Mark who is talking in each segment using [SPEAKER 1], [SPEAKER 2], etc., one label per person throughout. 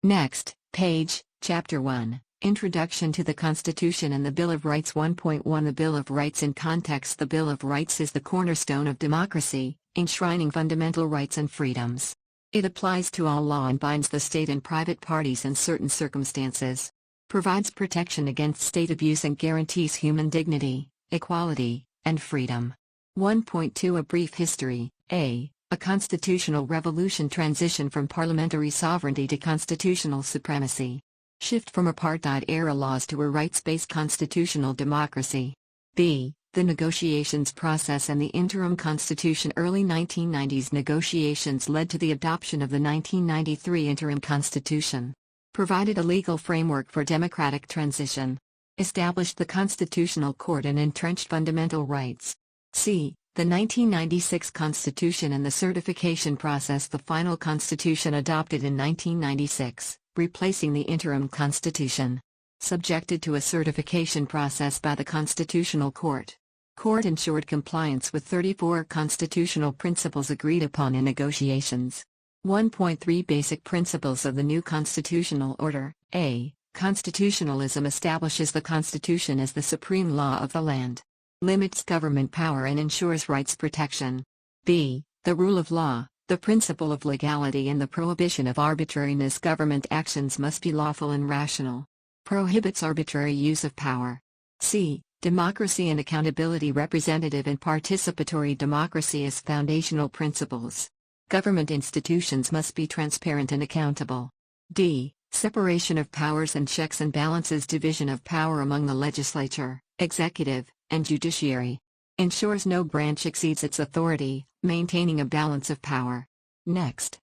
[SPEAKER 1] Next, page, Chapter 1, Introduction to the Constitution and the Bill of Rights. 1.1 The Bill of Rights in context. The Bill of Rights is the cornerstone of democracy, enshrining fundamental rights and freedoms. It applies to all law and binds the state and private parties in certain circumstances. Provides protection against state abuse and guarantees human dignity, equality, and freedom. 1.2 A brief history. A constitutional revolution. Transition from parliamentary sovereignty to constitutional supremacy. Shift from apartheid-era laws to a rights-based constitutional democracy. B. The negotiations process and the interim constitution. Early 1990s negotiations led to the adoption of the 1993 interim constitution. Provided a legal framework for democratic transition. Established the Constitutional Court and entrenched fundamental rights. C. The 1996 Constitution and the certification process. The final constitution adopted in 1996, replacing the interim constitution. Subjected to a certification process by the Constitutional Court. Court ensured compliance with 34 constitutional principles agreed upon in negotiations. 1.3 Basic principles of the new constitutional order. A. Constitutionalism establishes the Constitution as the supreme law of the land. Limits government power and ensures rights protection. B. The rule of law, the principle of legality and the prohibition of arbitrariness. Government actions must be lawful and rational. Prohibits arbitrary use of power. C. Democracy and accountability. Representative and participatory democracy as foundational principles. Government institutions must be transparent and accountable. D. Separation of powers and checks and balances. Division of power among the legislature, executive, and judiciary. Ensures no branch exceeds its authority, maintaining a balance of power. Next.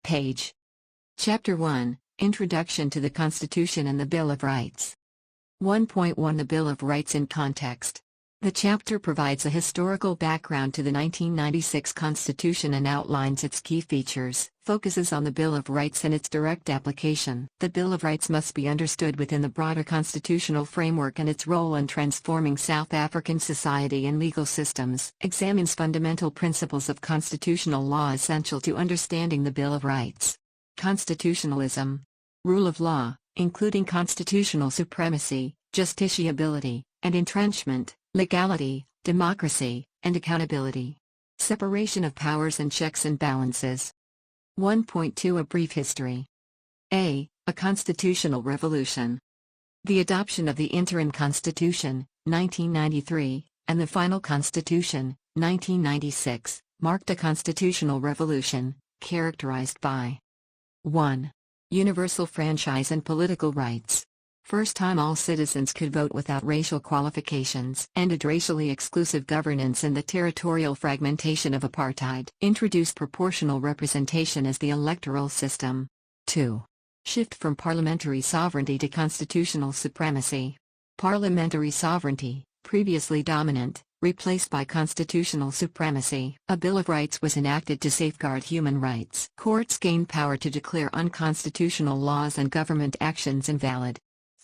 [SPEAKER 1] Page. Chapter 1, Introduction to the Constitution and the Bill of Rights. 1.1 The Bill of Rights in context. The chapter provides a historical background to the 1996 Constitution and outlines its key features, focuses on the Bill of Rights and its direct application. The Bill of Rights must be understood within the broader constitutional framework and its role in transforming South African society and legal systems. Examines fundamental principles of constitutional law essential to understanding the Bill of Rights. Constitutionalism. Rule of law, including constitutional supremacy, justiciability, and entrenchment. Legality, democracy, and accountability. Separation of powers and checks and balances. 1.2 A brief history. A constitutional revolution. The adoption of the interim constitution, 1993, and the final constitution, 1996, marked a constitutional revolution, characterized by 1. Universal franchise and political rights. First time all citizens could vote without racial qualifications. Ended racially exclusive governance and the territorial fragmentation of apartheid. Introduced proportional representation as the electoral system. 2. Shift from parliamentary sovereignty to constitutional supremacy. Parliamentary sovereignty, previously dominant, replaced by constitutional supremacy. A Bill of Rights was enacted to safeguard human rights. Courts gained power to declare unconstitutional laws and government actions invalid.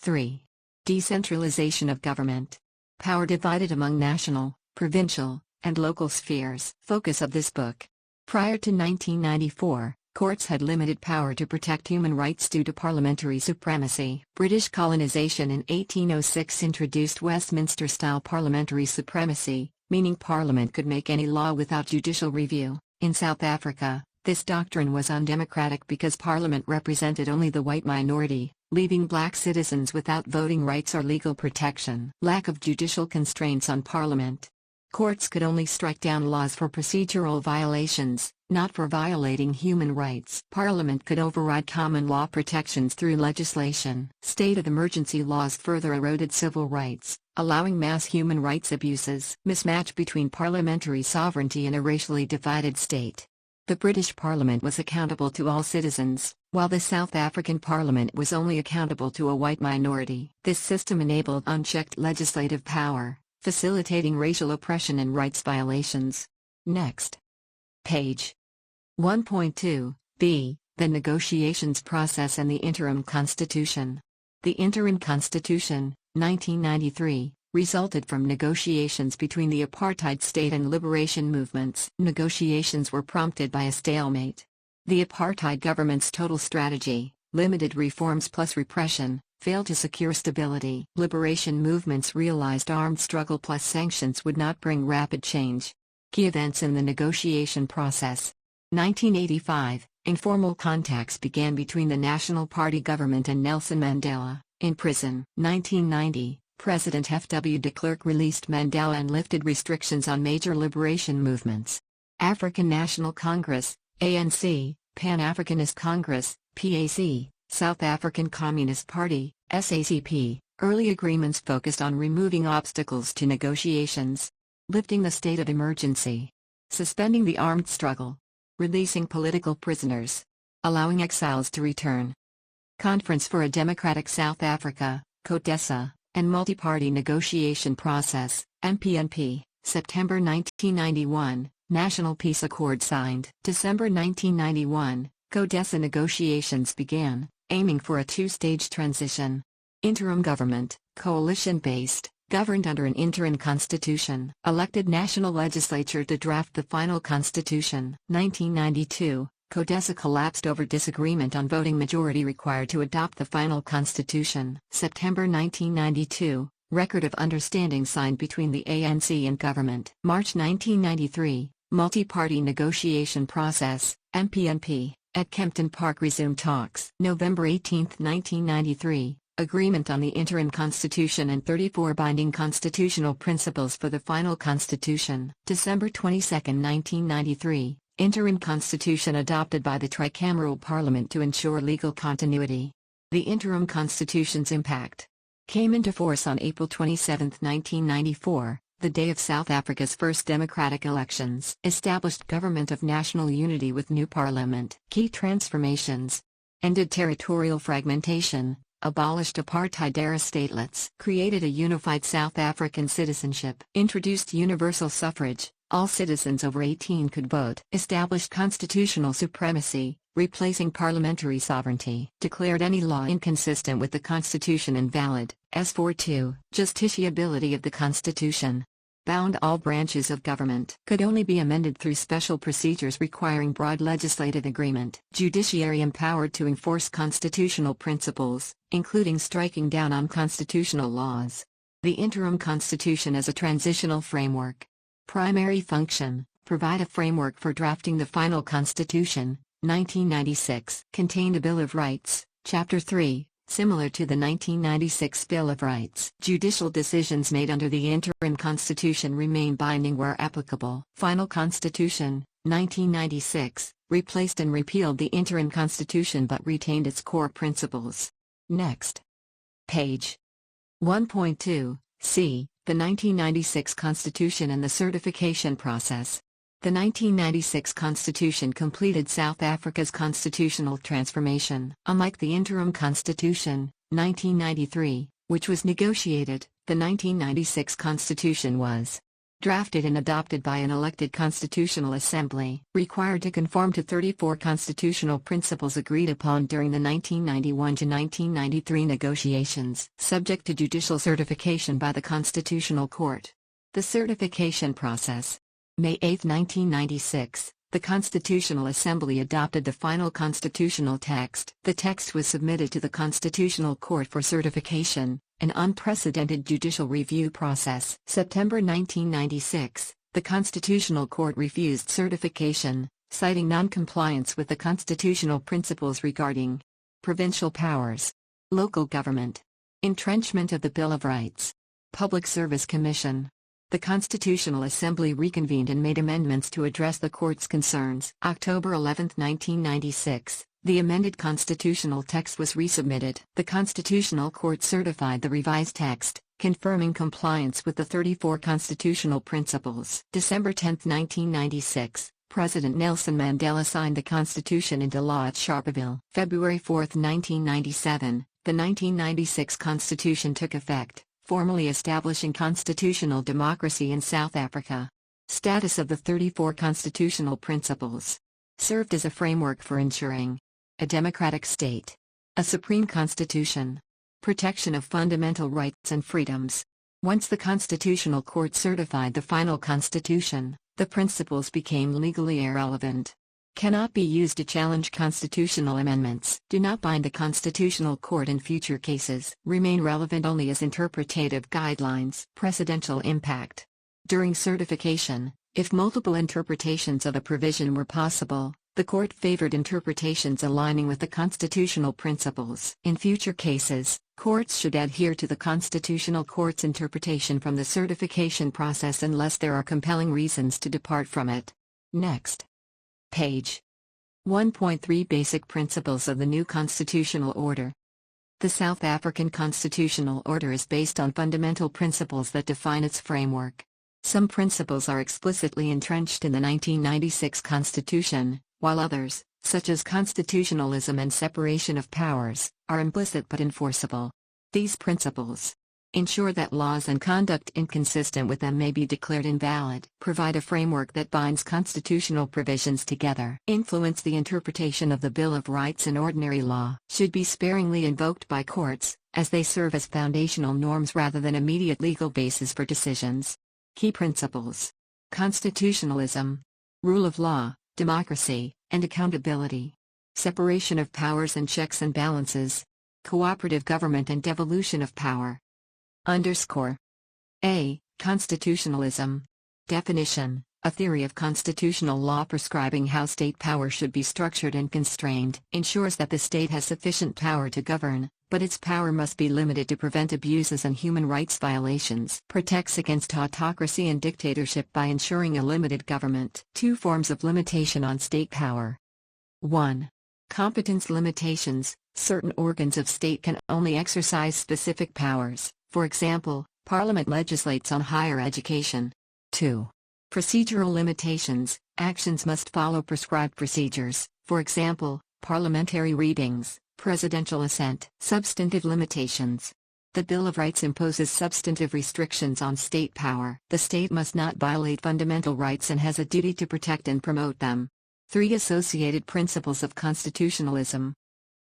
[SPEAKER 1] 3. Decentralization of government. Power divided among national, provincial, and local spheres. Focus of this book. Prior to 1994, courts had limited power to protect human rights due to parliamentary supremacy. British colonization in 1806 introduced Westminster-style parliamentary supremacy, meaning Parliament could make any law without judicial review. In South Africa, this doctrine was undemocratic because Parliament represented only the white minority, leaving black citizens without voting rights or legal protection. Lack of judicial constraints on Parliament. Courts could only strike down laws for procedural violations, not for violating human rights. Parliament could override common law protections through legislation. State of emergency laws further eroded civil rights, allowing mass human rights abuses. Mismatch between parliamentary sovereignty and a racially divided state. The British Parliament was accountable to all citizens, while the South African Parliament was only accountable to a white minority. This system enabled unchecked legislative power, facilitating racial oppression and rights violations. Next. Page. 1.2, B. The negotiations process and the interim constitution. The interim constitution, 1993, resulted from negotiations between the apartheid state and liberation movements. Negotiations were prompted by a stalemate. The apartheid government's total strategy, limited reforms plus repression, failed to secure stability. Liberation movements realized armed struggle plus sanctions would not bring rapid change. Key events in the negotiation process. 1985, informal contacts began between the National Party government and Nelson Mandela, in prison. 1990, President F.W. de Klerk released Mandela and lifted restrictions on major liberation movements. African National Congress, ANC, Pan-Africanist Congress, PAC, South African Communist Party, SACP, early agreements focused on removing obstacles to negotiations, lifting the state of emergency, suspending the armed struggle, releasing political prisoners, allowing exiles to return. Conference for a Democratic South Africa, CODESA, and Multi-Party Negotiation Process, MPNP, September 1991, National Peace Accord signed. December 1991, CODESA negotiations began, aiming for a two-stage transition. Interim government, coalition-based, governed under an interim constitution. Elected national legislature to draft the final constitution. 1992, CODESA collapsed over disagreement on voting majority required to adopt the final constitution. September 1992, record of understanding signed between the ANC and government. March 1993, multi-party negotiation process, MPNP, at Kempton Park resumed talks. November 18, 1993, agreement on the interim constitution and 34 binding constitutional principles for the final constitution. December 22, 1993, interim constitution adopted by the tricameral parliament to ensure legal continuity. The interim constitution's impact came into force on April 27, 1994, the day of South Africa's first democratic elections. Established government of national unity with new parliament. Key transformations: ended territorial fragmentation, abolished apartheid-era statelets, created a unified South African citizenship, introduced universal suffrage, all citizens over 18 could vote, established constitutional supremacy, replacing parliamentary sovereignty, declared any law inconsistent with the Constitution invalid, S42, justiciability of the Constitution, bound all branches of government, could only be amended through special procedures requiring broad legislative agreement, judiciary empowered to enforce constitutional principles, including striking down unconstitutional laws. The interim constitution as a transitional framework. Primary function: provide a framework for drafting the final constitution. 1996 contained a Bill of Rights, Chapter 3, similar to the 1996 Bill of Rights. Judicial decisions made under the interim constitution remain binding where applicable. Final Constitution, 1996, replaced and repealed the interim constitution but retained its core principles. Next. Page 1.2, c. The 1996 Constitution and the certification process. The 1996 Constitution completed South Africa's constitutional transformation. Unlike the interim constitution, 1993, which was negotiated, the 1996 Constitution was drafted and adopted by an elected constitutional assembly, required to conform to 34 constitutional principles agreed upon during the 1991 to 1993 negotiations, subject to judicial certification by the Constitutional Court. The certification process. May 8, 1996, the Constitutional Assembly adopted the final constitutional text. The text was submitted to the Constitutional Court for certification, an unprecedented judicial review process. September 1996, the Constitutional Court refused certification, citing non-compliance with the constitutional principles regarding provincial powers, local government, entrenchment of the Bill of Rights, Public Service Commission. The Constitutional Assembly reconvened and made amendments to address the court's concerns. October 11, 1996, the amended constitutional text was resubmitted. The Constitutional Court certified the revised text, confirming compliance with the 34 constitutional principles. December 10, 1996, President Nelson Mandela signed the Constitution into law at Sharpeville. February 4, 1997, the 1996 Constitution took effect, formally establishing constitutional democracy in South Africa. Status of the 34 constitutional principles. Served as a framework for ensuring a democratic state, a supreme constitution, protection of fundamental rights and freedoms. Once the Constitutional Court certified the final constitution, the principles became legally irrelevant. Cannot be used to challenge constitutional amendments. Do not bind the Constitutional Court in future cases. Remain relevant only as interpretative guidelines. Precedential impact. During certification, if multiple interpretations of a provision were possible, the court favored interpretations aligning with the constitutional principles. In future cases, courts should adhere to the Constitutional Court's interpretation from the certification process unless there are compelling reasons to depart from it. Next. Page 1.3 Basic Principles of the New Constitutional Order. The South African Constitutional Order is based on fundamental principles that define its framework. Some principles are explicitly entrenched in the 1996 Constitution, while others, such as constitutionalism and separation of powers, are implicit but enforceable. These principles ensure that laws and conduct inconsistent with them may be declared invalid, provide a framework that binds constitutional provisions together, influence the interpretation of the Bill of Rights and ordinary law, should be sparingly invoked by courts, as they serve as foundational norms rather than immediate legal basis for decisions. Key principles: constitutionalism, rule of law, democracy, and accountability, separation of powers and checks and balances, cooperative government and devolution of power. A. Constitutionalism. Definition: a theory of constitutional law prescribing how state power should be structured and constrained, ensures that the state has sufficient power to govern, but its power must be limited to prevent abuses and human rights violations. Protects against autocracy and dictatorship by ensuring a limited government. Two forms of limitation on state power. 1. Competence limitations. Certain organs of state can only exercise specific powers. For example, Parliament legislates on higher education. 2. Procedural limitations. Actions must follow prescribed procedures, for example, parliamentary readings, presidential assent. Substantive limitations. The Bill of Rights imposes substantive restrictions on state power. The state must not violate fundamental rights and has a duty to protect and promote them. 3. Associated principles of constitutionalism.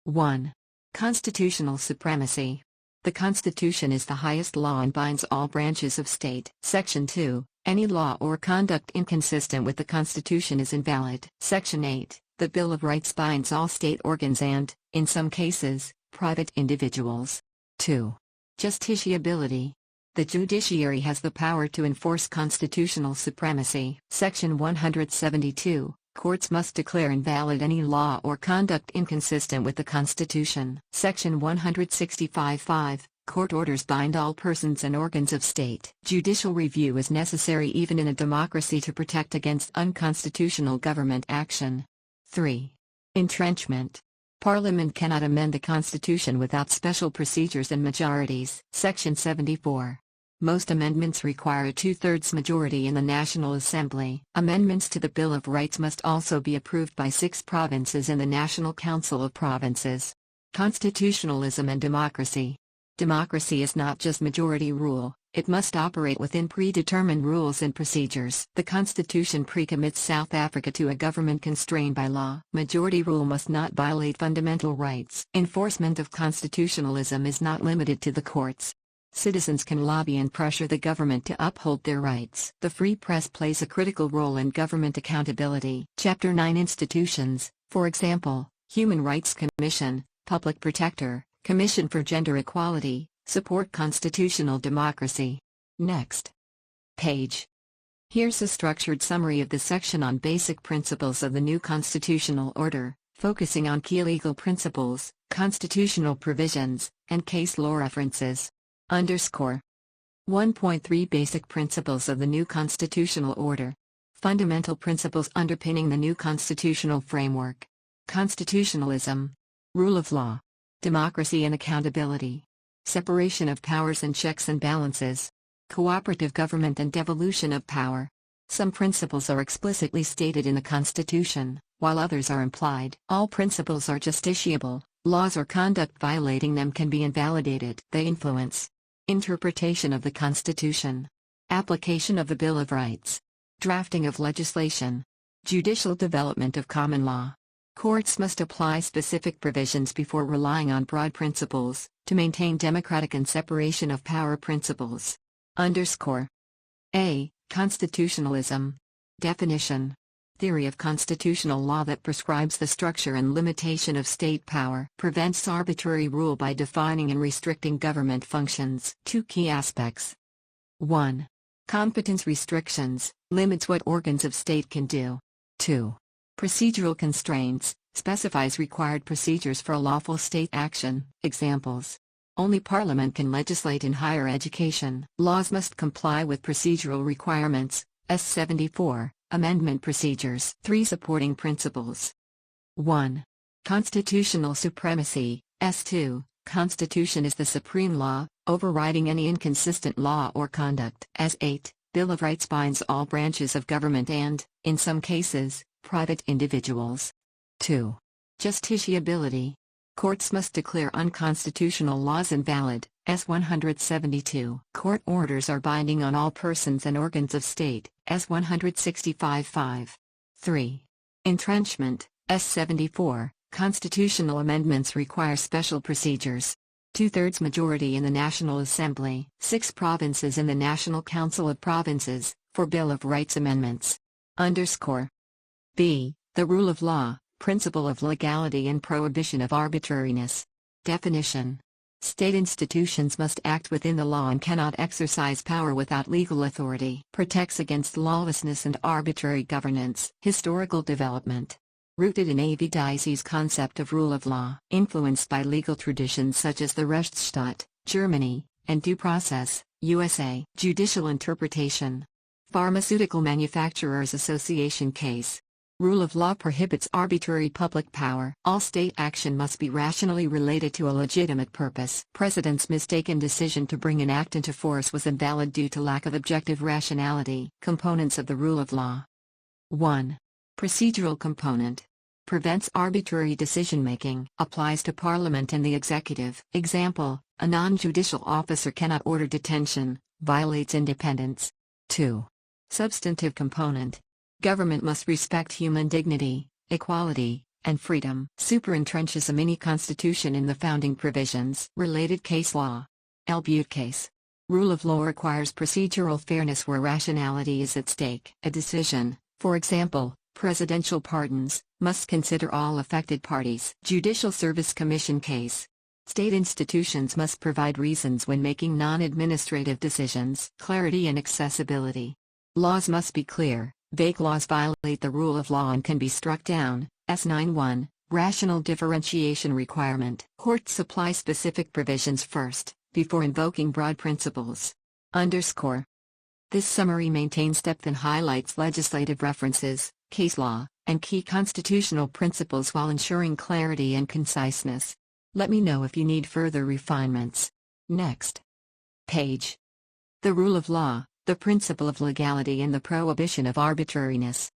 [SPEAKER 1] 1. Constitutional supremacy. The Constitution is the highest law and binds all branches of state. Section 2. Any law or conduct inconsistent with the Constitution is invalid. Section 8. The Bill of Rights binds all state organs and, in some cases, private individuals. 2. Justiciability. The judiciary has the power to enforce constitutional supremacy. Section 172. Courts must declare invalid any law or conduct inconsistent with the Constitution. Section 165(5). Court orders bind all persons and organs of state. Judicial review is necessary even in a democracy to protect against unconstitutional government action. 3. Entrenchment. Parliament cannot amend the Constitution without special procedures and majorities. Section 74. Most amendments require a two-thirds majority in the National Assembly. Amendments to the Bill of Rights must also be approved by 6 provinces in the National Council of Provinces. Constitutionalism and democracy. Democracy is not just majority rule, it must operate within predetermined rules and procedures. The Constitution pre-commits South Africa to a government constrained by law. Majority rule must not violate fundamental rights. Enforcement of constitutionalism is not limited to the courts. Citizens can lobby and pressure the government to uphold their rights. The free press plays a critical role in government accountability. Chapter 9 Institutions, for example, Human Rights Commission, Public Protector, Commission for Gender Equality, support constitutional democracy. Next. Page. Here's a structured summary of the section on basic principles of the new constitutional order, focusing on key legal principles, constitutional provisions, and case law references. 1.3 Basic Principles of the New Constitutional Order. Fundamental principles underpinning the new constitutional framework. Constitutionalism. Rule of law. Democracy and accountability. Separation of powers and checks and balances. Cooperative government and devolution of power. Some principles are explicitly stated in the Constitution, while others are implied. All principles are justiciable. Laws or conduct violating them can be invalidated. They influence interpretation of the Constitution, application of the Bill of Rights, drafting of legislation, judicial development of common law. Courts must apply specific provisions before relying on broad principles, to maintain democratic and separation of power principles. A. Constitutionalism. Definition. theory of constitutional law that prescribes the structure and limitation of state power. Prevents arbitrary rule by defining and restricting government functions. Two key aspects. 1. Competence restrictions, limits what organs of state can do. 2. Procedural constraints, specifies required procedures for lawful state action. Examples. Only Parliament can legislate in higher education. Laws must comply with procedural requirements. S74, Amendment procedures. 3. Supporting principles. 1. Constitutional supremacy. S2, Constitution is the supreme law, overriding any inconsistent law or conduct. S8, Bill of Rights binds all branches of government and, in some cases, private individuals. 2. Justiciability. Courts must declare unconstitutional laws invalid. S172. Court orders are binding on all persons and organs of state. S165-5. 3. Entrenchment. S74. Constitutional amendments require special procedures. 2/3 majority in the National Assembly. 6 provinces in the National Council of Provinces, for Bill of Rights amendments. B. The rule of law, principle of legality and prohibition of arbitrariness. Definition. State institutions must act within the law and cannot exercise power without legal authority. Protects against lawlessness and arbitrary governance. Historical development. Rooted in A.V. Dicey's concept of rule of law. Influenced by legal traditions such as the Rechtsstaat, Germany, and due process, USA. Judicial interpretation. Pharmaceutical Manufacturers Association case. Rule of law prohibits arbitrary public power. All state action must be rationally related to a legitimate purpose. President's mistaken decision to bring an act into force was invalid due to lack of objective rationality. Components of the rule of law. 1. Procedural component. Prevents arbitrary decision-making. Applies to Parliament and the executive. Example, a non-judicial officer cannot order detention, violates independence. 2. Substantive component. Government must respect human dignity, equality, and freedom. Superentrenches a mini-constitution in the founding provisions. Related case law. L. Butte case. Rule of law requires procedural fairness where rationality is at stake. A decision, for example, presidential pardons, must consider all affected parties. Judicial Service Commission case. State institutions must provide reasons when making non-administrative decisions. Clarity and accessibility. Laws must be clear. Vague laws violate the rule of law and can be struck down. S91, Rational differentiation requirement. Courts apply specific provisions first, before invoking broad principles. This summary maintains depth and highlights legislative references, case law, and key constitutional principles while ensuring clarity and conciseness. Let me know if you need further refinements. Next page. The rule of law, the principle of legality and the prohibition of arbitrariness.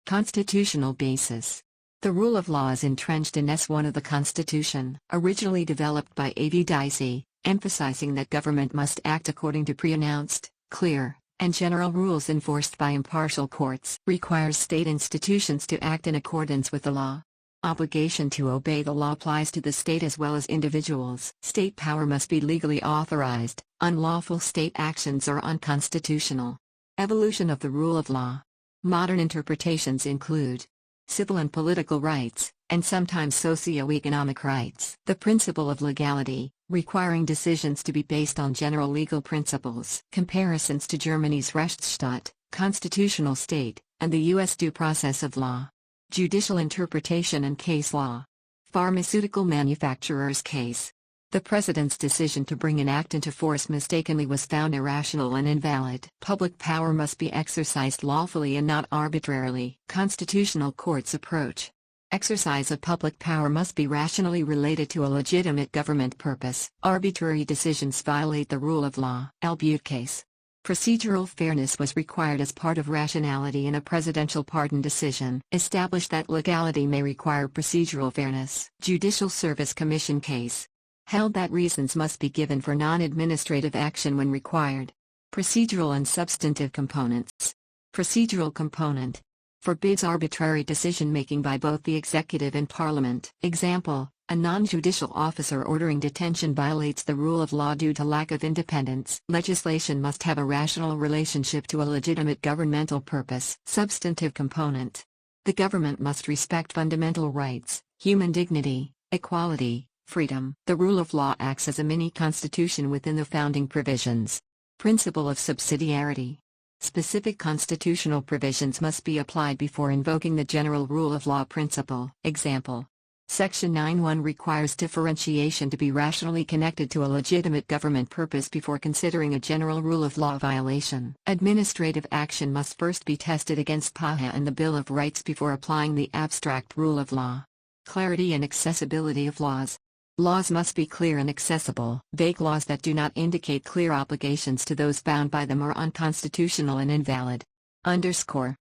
[SPEAKER 1] Constitutional basis. The rule of law is entrenched in S1 of the Constitution, originally developed by A.V. Dicey, emphasizing that government must act according to pre-announced, clear, and general rules enforced by impartial courts. Requires state institutions to act in accordance with the law. Obligation to obey the law applies to the state as well as individuals. State power must be legally authorized. Unlawful state actions are unconstitutional. Evolution of the rule of law. Modern interpretations include civil and political rights, and sometimes socio-economic rights. The principle of legality, requiring decisions to be based on general legal principles. Comparisons to Germany's Rechtsstaat, constitutional state, and the U.S. due process of law. Judicial interpretation and case law. Pharmaceutical manufacturers case. The president's decision to bring an act into force mistakenly was found irrational and invalid. Public power must be exercised lawfully and not arbitrarily. Constitutional court's approach. Exercise of public power must be rationally related to a legitimate government purpose. Arbitrary decisions violate the rule of law. L. Butte case. Procedural fairness was required as part of rationality in a presidential pardon decision. Established that legality may require procedural fairness. Judicial Service Commission case. Held that reasons must be given for non-administrative action when required. Procedural and substantive components. Procedural component. Forbids arbitrary decision-making by both the executive and parliament. Example, a non-judicial officer ordering detention violates the rule of law due to lack of independence. Legislation must have a rational relationship to a legitimate governmental purpose. Substantive component. The government must respect fundamental rights, human dignity, equality, freedom. The rule of law acts as a mini-constitution within the founding provisions. Principle of subsidiarity. Specific constitutional provisions must be applied before invoking the general rule of law principle. Example. Section 9(1) requires differentiation to be rationally connected to a legitimate government purpose before considering a general rule of law violation. Administrative action must first be tested against PAHA and the Bill of Rights before applying the abstract rule of law. Clarity and accessibility of laws. Laws must be clear and accessible. Vague laws that do not indicate clear obligations to those bound by them are unconstitutional and invalid. Underscore.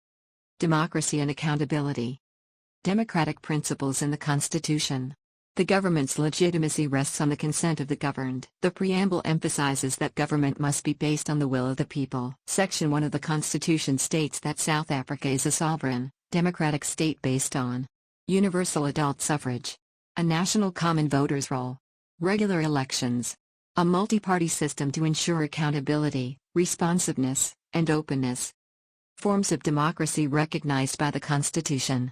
[SPEAKER 1] Democracy and accountability. Democratic principles in the Constitution. The government's legitimacy rests on the consent of the governed. The preamble emphasizes that government must be based on the will of the people. Section 1 of the Constitution states that South Africa is a sovereign, democratic state based on universal adult suffrage, a national common voters' roll, regular elections, a multi-party system to ensure accountability, responsiveness, and openness. Forms of democracy recognized by the Constitution.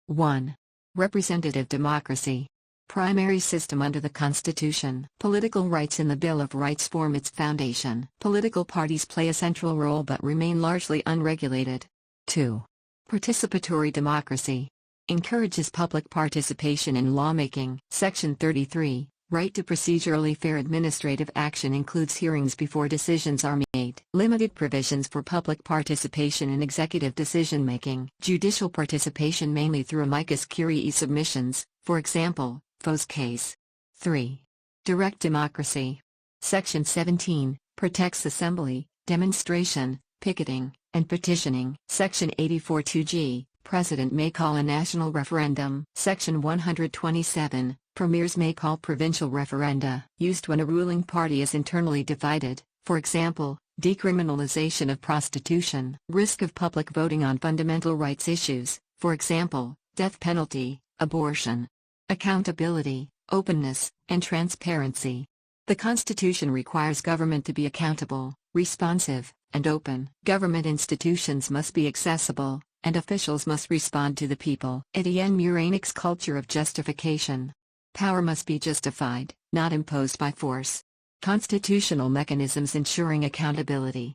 [SPEAKER 1] 1. Representative democracy. Primary system under the Constitution. Political rights in the Bill of Rights form its foundation. Political parties play a central role but remain largely unregulated. 2. Participatory democracy. Encourages public participation in lawmaking. Section 33. Right to procedurally fair administrative action includes hearings before decisions are made. Limited provisions for public participation in executive decision-making. Judicial participation mainly through amicus curiae submissions, for example, Foe's case. 3. Direct democracy. Section 17, protects assembly, demonstration, picketing, and petitioning. Section 84(2)(g), President may call a national referendum. Section 127, Premiers may call provincial referenda, used when a ruling party is internally divided, for example, decriminalization of prostitution. Risk of public voting on fundamental rights issues, for example, death penalty, abortion. Accountability, openness, and transparency. The Constitution requires government to be accountable, responsive, and open. Government institutions must be accessible, and officials must respond to the people. Etienne Muranic's culture of justification. Power must be justified, not imposed by force. Constitutional mechanisms ensuring accountability.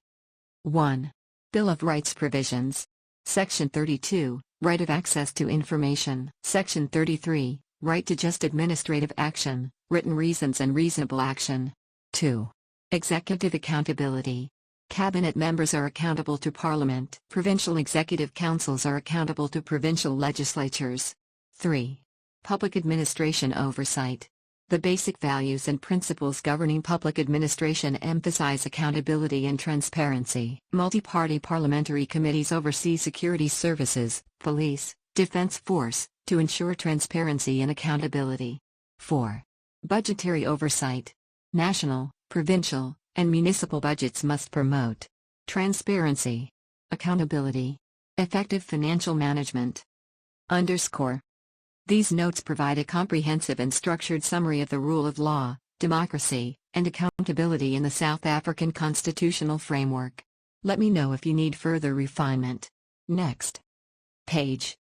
[SPEAKER 1] 1. Bill of Rights provisions. Section 32, Right of access to information. Section 33, Right to just administrative action, written reasons and reasonable action. 2. Executive accountability. Cabinet members are accountable to Parliament. Provincial executive councils are accountable to provincial legislatures. 3. Public administration oversight. The basic values and principles governing public administration emphasize accountability and transparency. Multi-party parliamentary committees oversee security services, police, defense force, to ensure transparency and accountability. 4. Budgetary oversight. National, provincial, and municipal budgets must promote transparency, accountability, effective financial management. Underscore. These notes provide a comprehensive and structured summary of the rule of law, democracy, and accountability in the South African constitutional framework. Let me know if you need further refinement. Next page.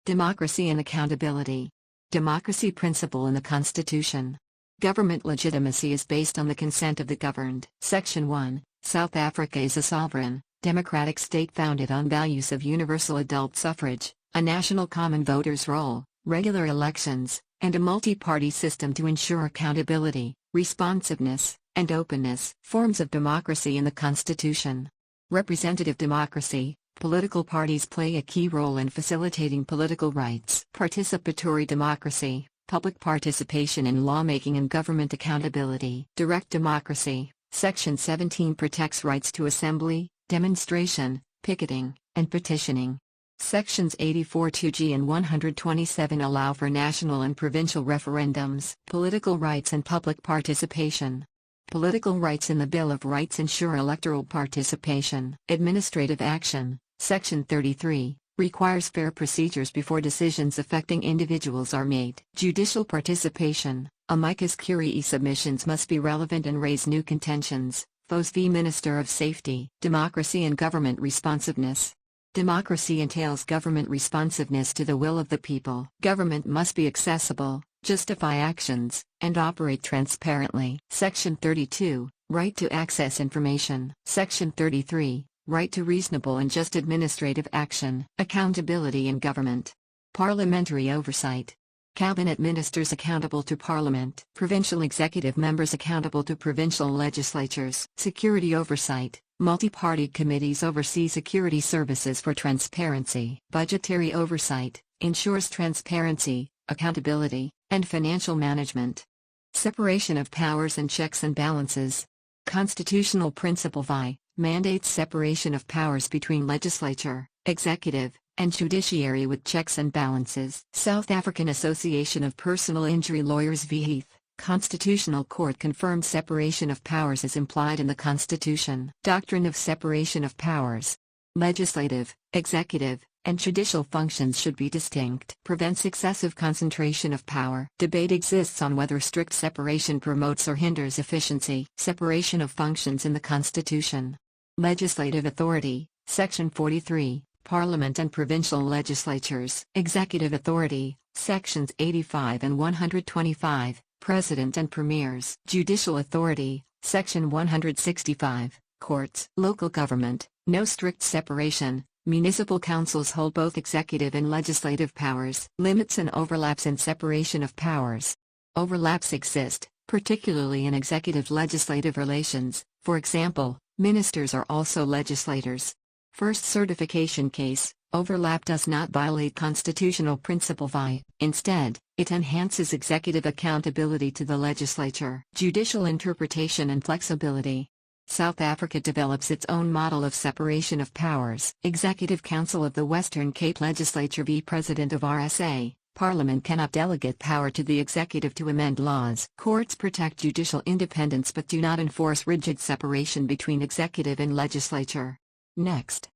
[SPEAKER 1] Democracy and accountability. Democracy principle in the Constitution. Government legitimacy is based on the consent of the governed. Section 1, South Africa is a sovereign, democratic state founded on values of universal adult suffrage, a national common voters' roll, regular elections, and a multi-party system to ensure accountability, responsiveness, and openness. Forms of democracy in the Constitution. Representative democracy. Political parties play a key role in facilitating political rights. Participatory democracy. Public participation in lawmaking and government accountability. Direct democracy. Section 17 protects rights to assembly, demonstration, picketing, and petitioning. Sections 84(2)(g) and 127 allow for national and provincial referendums. Political rights and public participation. Political rights in the Bill of Rights ensure electoral participation. Administrative action. Section 33 requires fair procedures before decisions affecting individuals are made. Judicial participation. Amicus curiae submissions must be relevant and raise new contentions. Foe's v. Minister of Safety. Democracy and government responsiveness. Democracy entails government responsiveness to the will of the people. Government must be accessible, justify actions, and operate transparently. Section 32, Right to access information. Section 33, Right to reasonable and just administrative action. Accountability in government. Parliamentary oversight. Cabinet ministers accountable to Parliament. Provincial executive members accountable to provincial legislatures. Security oversight. Multi-party committees oversee security services for transparency. Budgetary oversight ensures transparency, accountability, and financial management. Separation of powers and checks and balances. Constitutional principle VI mandates separation of powers between legislature, executive, and judiciary with checks and balances. South African Association of Personal Injury Lawyers v. Heath. Constitutional Court confirmed separation of powers is implied in the Constitution. Doctrine of separation of powers. Legislative, executive, and judicial functions should be distinct. Prevents excessive concentration of power. Debate exists on whether strict separation promotes or hinders efficiency. Separation of functions in the Constitution. Legislative authority, Section 43, Parliament and provincial legislatures. Executive authority, Sections 85 and 125, President and Premiers. Judicial authority, Section 165, Courts. Local government, no strict separation. Municipal councils hold both executive and legislative powers. Limits and overlaps in separation of powers. Overlaps exist, particularly in executive-legislative relations. For example, ministers are also legislators. First certification case, overlap does not violate constitutional principle VI. Instead, it enhances executive accountability to the legislature. Judicial interpretation and flexibility. South Africa develops its own model of separation of powers. Executive Council of the Western Cape Legislature v. President of RSA. Parliament cannot delegate power to the executive to amend laws. Courts protect judicial independence but do not enforce rigid separation between executive and legislature. Next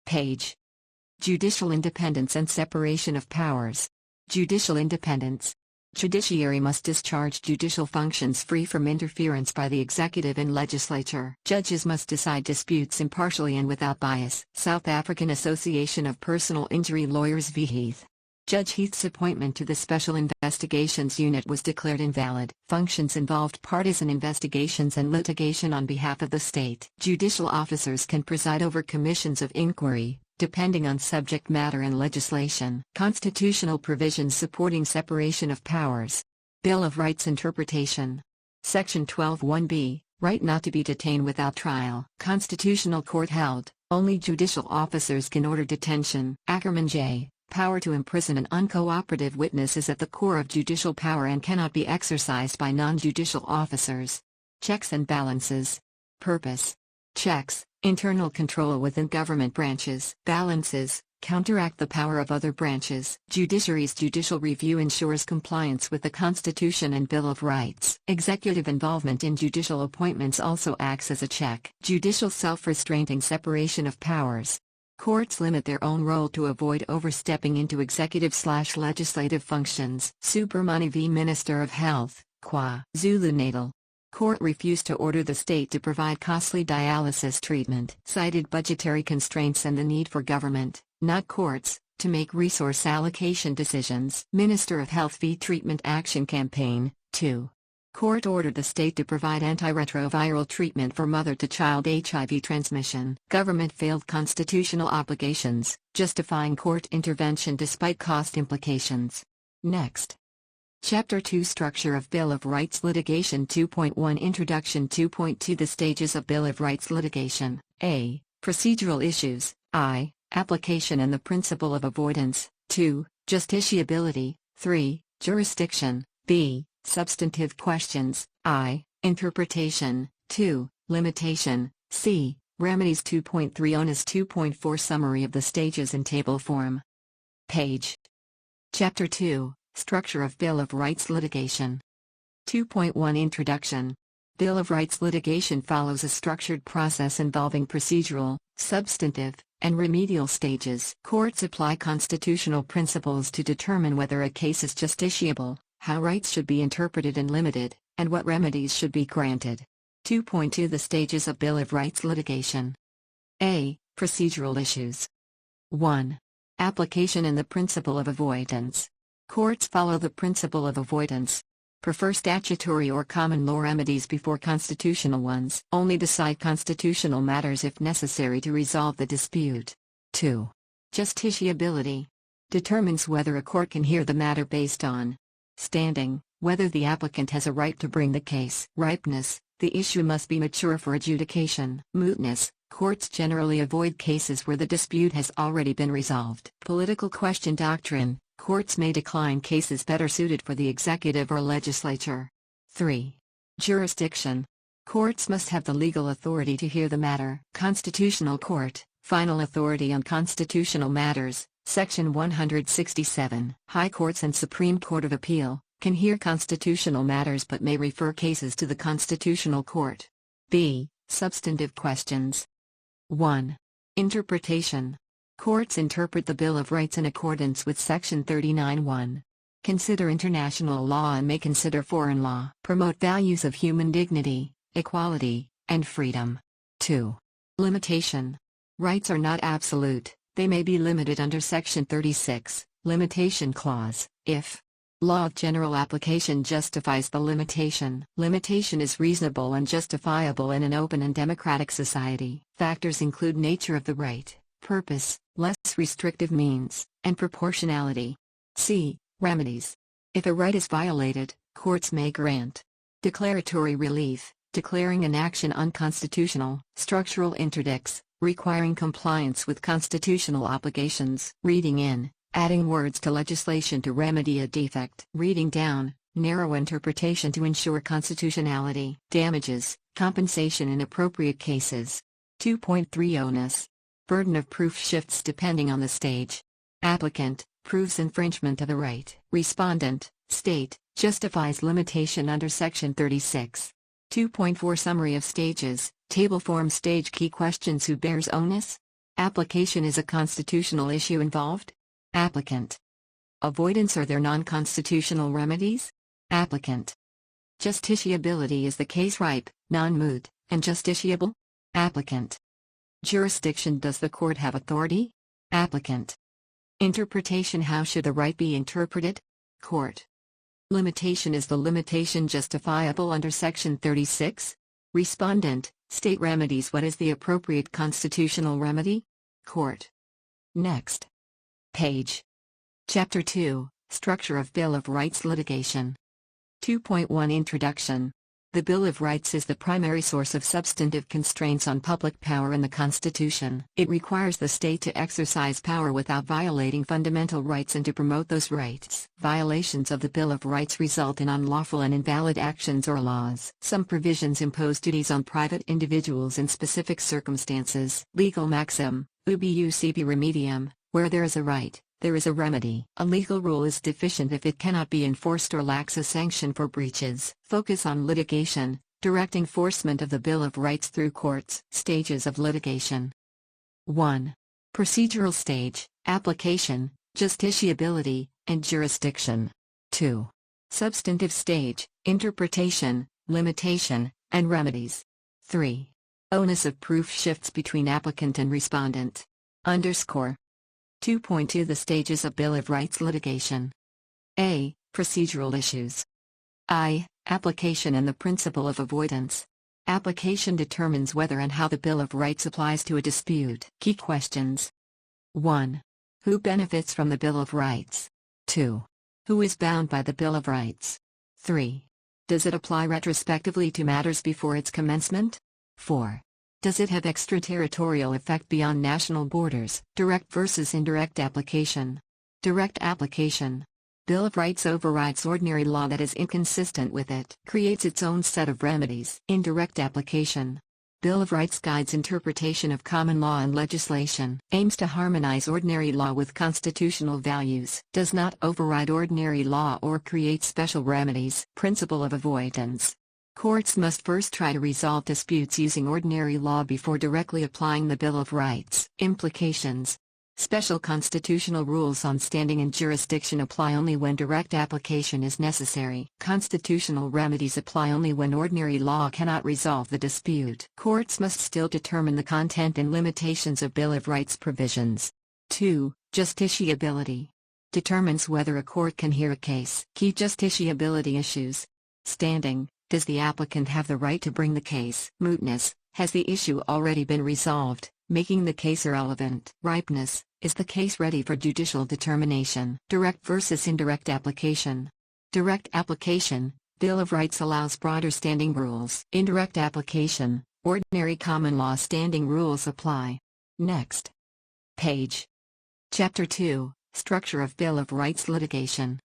[SPEAKER 1] page. Judicial independence and separation of powers. Judicial independence. Judiciary must discharge judicial functions free from interference by the executive and legislature. Judges must decide disputes impartially and without bias. South African Association of Personal Injury Lawyers v. Heath. Judge Heath's appointment to the Special Investigations Unit was declared invalid. Functions involved partisan investigations and litigation on behalf of the state. Judicial officers can preside over commissions of inquiry, depending on subject matter and legislation. Constitutional provisions supporting separation of powers. Bill of Rights interpretation. Section 12(1)(b), right not to be detained without trial. Constitutional Court held, only judicial officers can order detention. Ackerman J. Power to imprison an uncooperative witness is at the core of judicial power and cannot be exercised by non-judicial officers. Checks and balances. Purpose. Checks, internal control within government branches. Balances, counteract the power of other branches. Judiciary's judicial review ensures compliance with the Constitution and Bill of Rights. Executive involvement in judicial appointments also acts as a check. Judicial self-restraining separation of powers. Courts limit their own role to avoid overstepping into executive/legislative functions. Supermoney v. Minister of Health, Kwa Zulu-Natal. Court refused to order the state to provide costly dialysis treatment. Cited budgetary constraints and the need for government, not courts, to make resource allocation decisions. Minister of Health v. Treatment Action Campaign, 2. Court ordered the state to provide antiretroviral treatment for mother-to-child HIV transmission. Government failed constitutional obligations, justifying court intervention despite cost implications. Next. Chapter 2 Structure of Bill of Rights Litigation 2.1 Introduction 2.2 The Stages of Bill of Rights Litigation. A. Procedural issues. I. Application and the principle of avoidance. 2. Justiciability. 3. Jurisdiction. B. Substantive questions. I. Interpretation. 2. Limitation. C. Remedies 2.3 Onus 2.4 Summary of the stages in table form. Page. Chapter 2 Structure of Bill of Rights Litigation. 2.1 Introduction. Bill of Rights litigation follows a structured process involving procedural, substantive, and remedial stages. Courts apply constitutional principles to determine whether a case is justiciable, how rights should be interpreted and limited, and what remedies should be granted. 2.2 The stages of Bill of Rights litigation. A. Procedural issues. 1. Application and the principle of avoidance. Courts follow the principle of avoidance. Prefer statutory or common law remedies before constitutional ones. Only decide constitutional matters if necessary to resolve the dispute. 2. Justiciability. Determines whether a court can hear the matter based on standing, whether the applicant has a right to bring the case. Ripeness. The issue must be mature for adjudication. Mootness. Courts generally avoid cases where the dispute has already been resolved. Political question doctrine. Courts may decline cases better suited for the executive or legislature. 3. Jurisdiction. Courts must have the legal authority to hear the matter. Constitutional Court, final authority on constitutional matters, Section 167. High Courts and Supreme Court of Appeal can hear constitutional matters but may refer cases to the Constitutional Court. B. Substantive questions. 1. Interpretation. Courts interpret the Bill of Rights in accordance with Section 39(1). Consider international law and may consider foreign law. Promote values of human dignity, equality, and freedom. 2. Limitation. Rights are not absolute, they may be limited under Section 36, Limitation Clause, if law of general application justifies the limitation. Limitation is reasonable and justifiable in an open and democratic society. Factors include nature of the right, purpose, less restrictive means, and proportionality. C. Remedies. If a right is violated, courts may grant declaratory relief, declaring an action unconstitutional. Structural interdicts, requiring compliance with constitutional obligations. Reading in, adding words to legislation to remedy a defect. Reading down, narrow interpretation to ensure constitutionality. Damages, compensation in appropriate cases. 2.3 Onus. Burden of proof shifts depending on the stage. Applicant, proves infringement of the right. Respondent, state, justifies limitation under Section 36. 2.4 Summary of stages, table form stage key questions. Who bears onus? Application. Is a constitutional issue involved? Applicant. Avoidance. Are there non-constitutional remedies? Applicant. Justiciability. Is the case ripe, non-moot, and justiciable? Applicant. Jurisdiction. Does the court have authority? Applicant. Interpretation. How should the right be interpreted? Court. Limitation. Is the limitation justifiable under Section 36? Respondent, state remedies. What is the appropriate constitutional remedy? Court. Next page. Chapter 2, Structure of Bill of Rights Litigation. 2.1 Introduction. The Bill of Rights is the primary source of substantive constraints on public power in the Constitution. It requires the state to exercise power without violating fundamental rights and to promote those rights. Violations of the Bill of Rights result in unlawful and invalid actions or laws. Some provisions impose duties on private individuals in specific circumstances. Legal maxim, ubi iusibi remedium, where there is a right, there is a remedy. A legal rule is deficient if it cannot be enforced or lacks a sanction for breaches. Focus on litigation, direct enforcement of the Bill of Rights through courts. Stages of litigation. 1. Procedural stage, application, justiciability, and jurisdiction. 2. Substantive stage, interpretation, limitation, and remedies. 3. Onus of proof shifts between applicant and respondent. Underscore. 2.2 The stages of Bill of Rights litigation. A. Procedural issues. I. Application and the principle of avoidance. Application determines whether and how the Bill of Rights applies to a dispute. Key questions. 1. Who benefits from the Bill of Rights? 2. Who is bound by the Bill of Rights? 3. Does it apply retrospectively to matters before its commencement? 4. Does it have extraterritorial effect beyond national borders? Direct versus indirect application. Direct application. Bill of Rights overrides ordinary law that is inconsistent with it. Creates its own set of remedies. Indirect application. Bill of Rights guides interpretation of common law and legislation. Aims to harmonize ordinary law with constitutional values. Does not override ordinary law or create special remedies. Principle of avoidance. Courts must first try to resolve disputes using ordinary law before directly applying the Bill of Rights. Implications. Special constitutional rules on standing and jurisdiction apply only when direct application is necessary. Constitutional remedies apply only when ordinary law cannot resolve the dispute. Courts must still determine the content and limitations of Bill of Rights provisions. 2. Justiciability. Determines whether a court can hear a case. Key justiciability issues. Standing. Does the applicant have the right to bring the case? Mootness. Has the issue already been resolved, making the case irrelevant? Ripeness. Is the case ready for judicial determination? Direct versus indirect application. Direct application. Bill of Rights allows broader standing rules. Indirect application. Ordinary common law standing rules apply. Next page. Chapter 2. Structure of Bill of Rights litigation.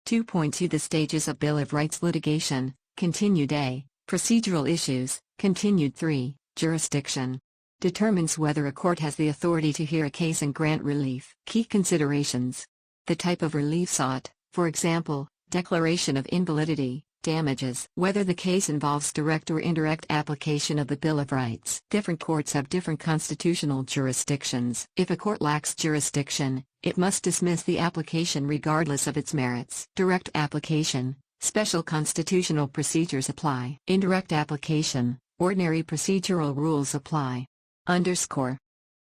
[SPEAKER 1] 2.2 The stages of Bill of Rights litigation. Continued A. Procedural issues. Continued 3. Jurisdiction. Determines whether a court has the authority to hear a case and grant relief. Key considerations. The type of relief sought, for example, declaration of invalidity, damages. Whether the case involves direct or indirect application of the Bill of Rights. Different courts have different constitutional jurisdictions. If a court lacks jurisdiction, it must dismiss the application regardless of its merits. Direct application. Special constitutional procedures apply. Indirect application. Ordinary procedural rules apply. Underscore.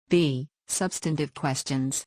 [SPEAKER 1] B. Substantive questions.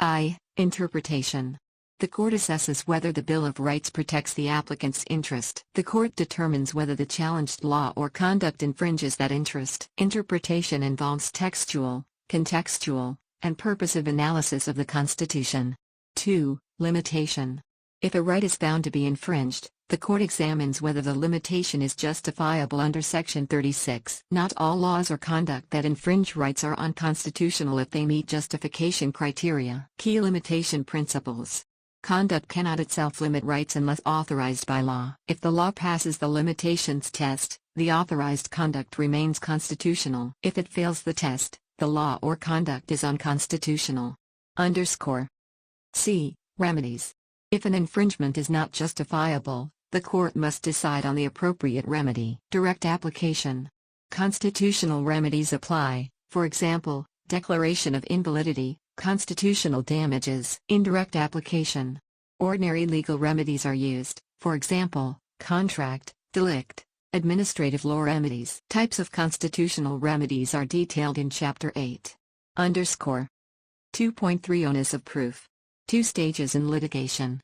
[SPEAKER 1] I. Interpretation. The court assesses whether the Bill of Rights protects the applicant's interest. The court determines whether the challenged law or conduct infringes that interest. Interpretation involves textual, contextual, and purposive analysis of the Constitution. 2. Limitation. If a right is found to be infringed, the court examines whether the limitation is justifiable under Section 36. Not all laws or conduct that infringe rights are unconstitutional if they meet justification criteria. Key limitation principles. Conduct cannot itself limit rights unless authorized by law. If the law passes the limitations test, the authorized conduct remains constitutional. If it fails the test, the law or conduct is unconstitutional. Underscore. C. Remedies. If an infringement is not justifiable, the court must decide on the appropriate remedy. Direct application. Constitutional remedies apply, for example, declaration of invalidity, constitutional damages. Indirect application. Ordinary legal remedies are used, for example, contract, delict, administrative law remedies. Types of constitutional remedies are detailed in Chapter 8. Underscore. 2.3 Onus of proof. 2 stages in litigation.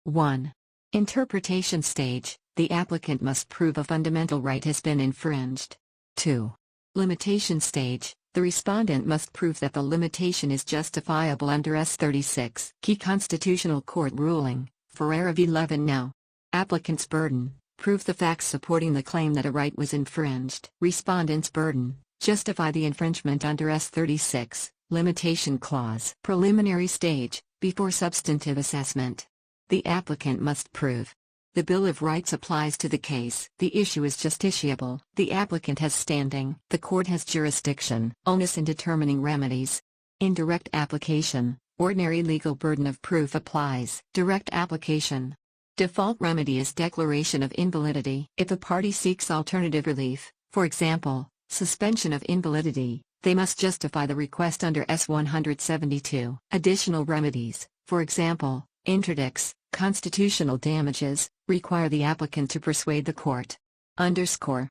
[SPEAKER 1] 1. Interpretation stage. The applicant must prove a fundamental right has been infringed. 2. Limitation stage. The respondent must prove that the limitation is justifiable under S36. Key Constitutional Court ruling, Ferreira v. Levin now. Applicant's burden. Prove the facts supporting the claim that a right was infringed. Respondent's burden. Justify the infringement under S36. Limitation clause. Preliminary stage. Before substantive assessment. The applicant must prove. The Bill of Rights applies to the case. The issue is justiciable. The applicant has standing. The court has jurisdiction. Onus in determining remedies. Indirect application. Ordinary legal burden of proof applies. Direct application. Default remedy is declaration of invalidity. If a party seeks alternative relief, for example, suspension of invalidity, they must justify the request under S172. Additional remedies, for example, interdicts, constitutional damages, require the applicant to persuade the court. Underscore.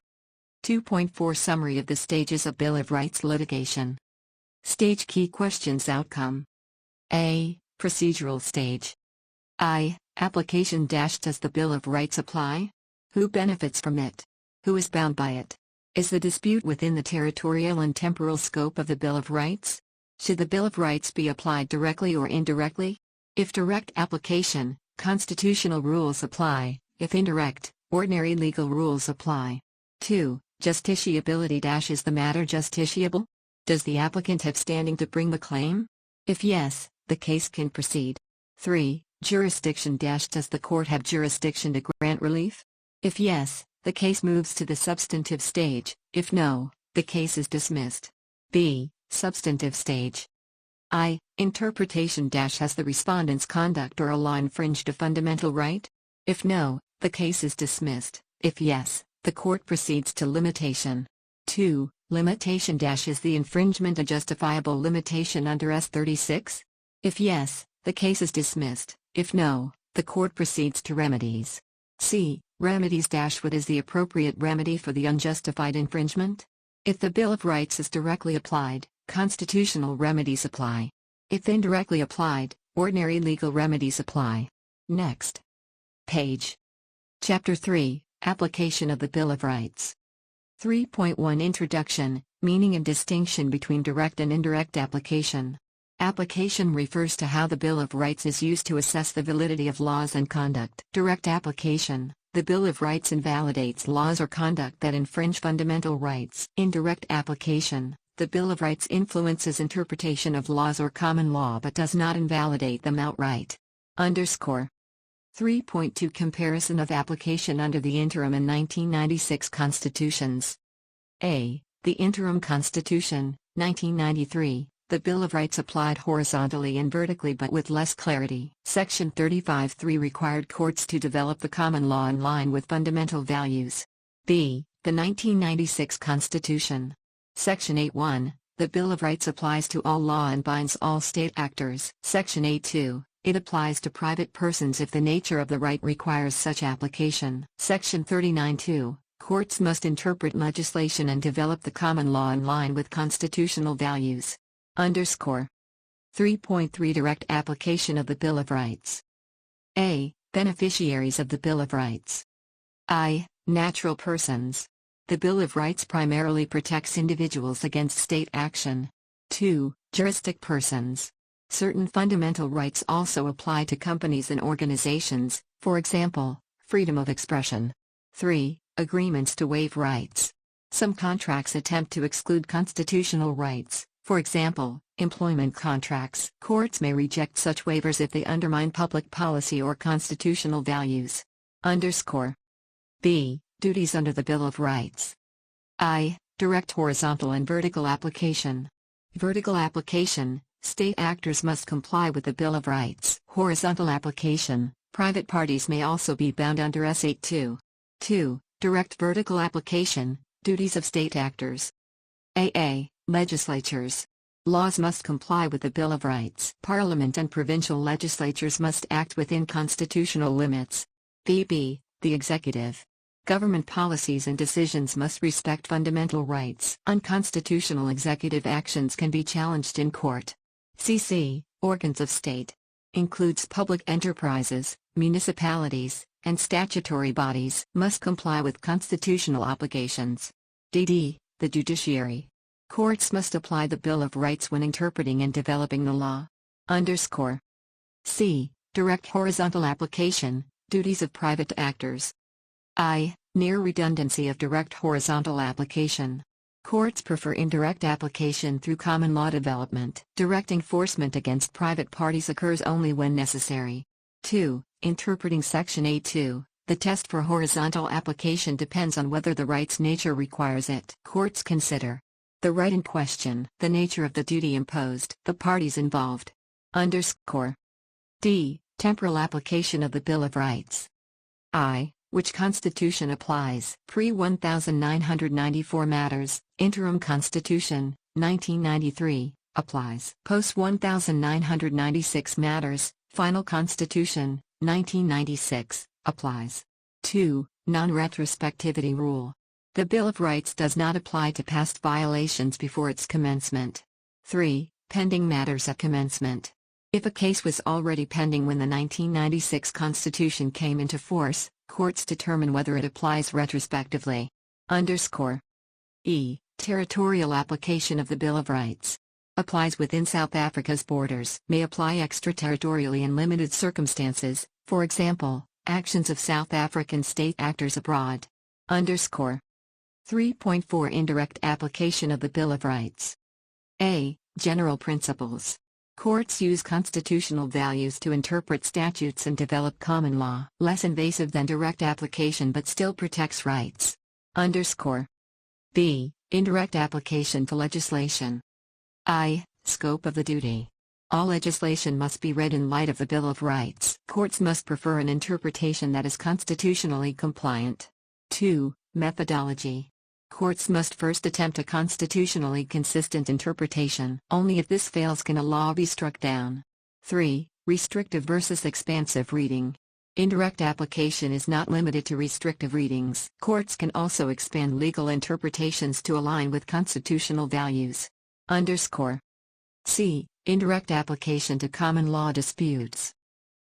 [SPEAKER 1] 2.4 Summary of the stages of Bill of Rights litigation. Stage key questions outcome. A. Procedural stage. I. Application dash Does the Bill of Rights apply? Who benefits from it? Who is bound by it? Is the dispute within the territorial and temporal scope of the Bill of Rights? Should the Bill of Rights be applied directly or indirectly? If direct application, constitutional rules apply. If indirect, ordinary legal rules apply. 2. Justiciability dash Is the matter justiciable? Does the applicant have standing to bring the claim? If yes, the case can proceed. 3. Jurisdiction dash Does the court have jurisdiction to grant relief? If yes, the case moves to the substantive stage. If no, the case is dismissed. B. Substantive stage. I. Interpretation dash Has the respondent's conduct or a law infringed a fundamental right? If no, the case is dismissed. If yes, the court proceeds to limitation. 2. Limitation dash Is the infringement a justifiable limitation under S36? If yes, the case is dismissed. If no, the court proceeds to remedies. C. Remedies dash What is the appropriate remedy for the unjustified infringement? If the Bill of Rights is directly applied, constitutional remedies apply. If indirectly applied, ordinary legal remedies apply. Next page. Chapter 3, Application of the Bill of Rights. 3.1 Introduction, Meaning and Distinction between Direct and Indirect Application. Application refers to how the Bill of Rights is used to assess the validity of laws and conduct. Direct application, the Bill of Rights invalidates laws or conduct that infringe fundamental rights. Indirect application, the Bill of Rights influences interpretation of laws or common law but does not invalidate them outright. Underscore. 3.2 Comparison of application under the interim and 1996 constitutions. A. The Interim Constitution, 1993. The Bill of Rights applied horizontally and vertically but with less clarity. Section 35(3) required courts to develop the common law in line with fundamental values. B. The 1996 Constitution. Section 8(1). The Bill of Rights applies to all law and binds all state actors. Section 8(2). It applies to private persons if the nature of the right requires such application. Section 39(2). Courts must interpret legislation and develop the common law in line with constitutional values. Underscore. 3.3 Direct application of the Bill of Rights. A. Beneficiaries of the Bill of Rights. I. Natural persons. The Bill of Rights primarily protects individuals against state action. 2. Juristic persons. Certain fundamental rights also apply to companies and organizations, for example, freedom of expression. 3. Agreements to waive rights. Some contracts attempt to exclude constitutional rights. For example, employment contracts. Courts may reject such waivers if they undermine public policy or constitutional values. Underscore. B. Duties under the Bill of Rights. I. Direct horizontal and vertical application. Vertical application, state actors must comply with the Bill of Rights. Horizontal application, private parties may also be bound under S82. 2. Direct vertical application, duties of state actors. A. Legislatures. Laws must comply with the Bill of Rights. Parliament and provincial legislatures must act within constitutional limits. B. The executive. Government policies and decisions must respect fundamental rights. Unconstitutional executive actions can be challenged in court. C. Organs of state. Includes public enterprises, municipalities, and statutory bodies. Must comply with constitutional obligations. D. The judiciary. Courts must apply the Bill of Rights when interpreting and developing the law. Underscore. C. Direct horizontal application, duties of private actors. I. Near redundancy of direct horizontal application. Courts prefer indirect application through common law development. Direct enforcement against private parties occurs only when necessary. 2. Interpreting Section 8(2). The test for horizontal application depends on whether the right's nature requires it. Courts consider the right in question, the nature of the duty imposed, the parties involved. Underscore. D. Temporal application of the Bill of Rights. I. Which constitution applies? Pre-1994 matters, Interim Constitution, 1993, applies. Post-1996 matters, Final Constitution, 1996, applies. 2. Non-retrospectivity rule. The Bill of Rights does not apply to past violations before its commencement. 3. Pending matters at commencement. If a case was already pending when the 1996 Constitution came into force, courts determine whether it applies retrospectively. Underscore. E. Territorial application of the Bill of Rights. Applies within South Africa's borders. May apply extraterritorially in limited circumstances, for example, actions of South African state actors abroad. Underscore. 3.4 Indirect application of the Bill of Rights. A. General principles. Courts use constitutional values to interpret statutes and develop common law. Less invasive than direct application but still protects rights. Underscore. B. Indirect application to legislation. I. Scope of the duty. All legislation must be read in light of the Bill of Rights. Courts must prefer an interpretation that is constitutionally compliant. 2. Methodology. Courts must first attempt a constitutionally consistent interpretation. Only if this fails can a law be struck down. 3. Restrictive versus expansive reading. Indirect application is not limited to restrictive readings. Courts can also expand legal interpretations to align with constitutional values. Underscore. C. Indirect application to common law disputes.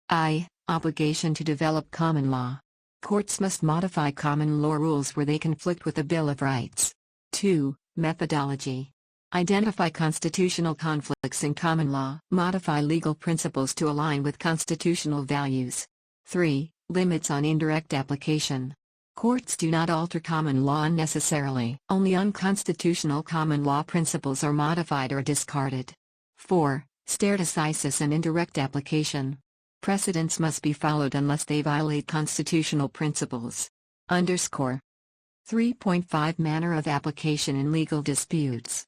[SPEAKER 1] I. Obligation to develop common law. Courts must modify common law rules where they conflict with the Bill of Rights. 2. Methodology. Identify constitutional conflicts in common law. Modify legal principles to align with constitutional values. 3. Limits on indirect application. Courts do not alter common law unnecessarily. Only unconstitutional common law principles are modified or discarded. 4. Stare decisis and indirect application. Precedents must be followed unless they violate constitutional principles. 3.5 Manner of application in legal disputes.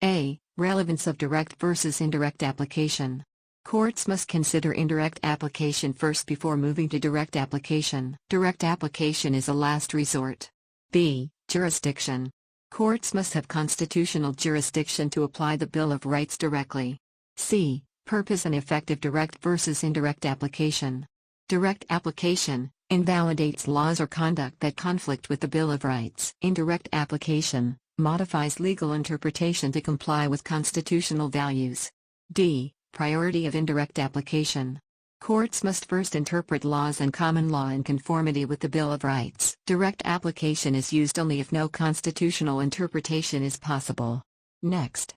[SPEAKER 1] A. Relevance of direct versus indirect application. Courts must consider indirect application first before moving to direct application. Direct application is a last resort. B. Jurisdiction. Courts must have constitutional jurisdiction to apply the Bill of Rights directly. C. Purpose and effect of direct versus indirect application. Direct application invalidates laws or conduct that conflict with the Bill of Rights. Indirect application modifies legal interpretation to comply with constitutional values. D. Priority of indirect application. Courts must first interpret laws and common law in conformity with the Bill of Rights. Direct application is used only if no constitutional interpretation is possible. Next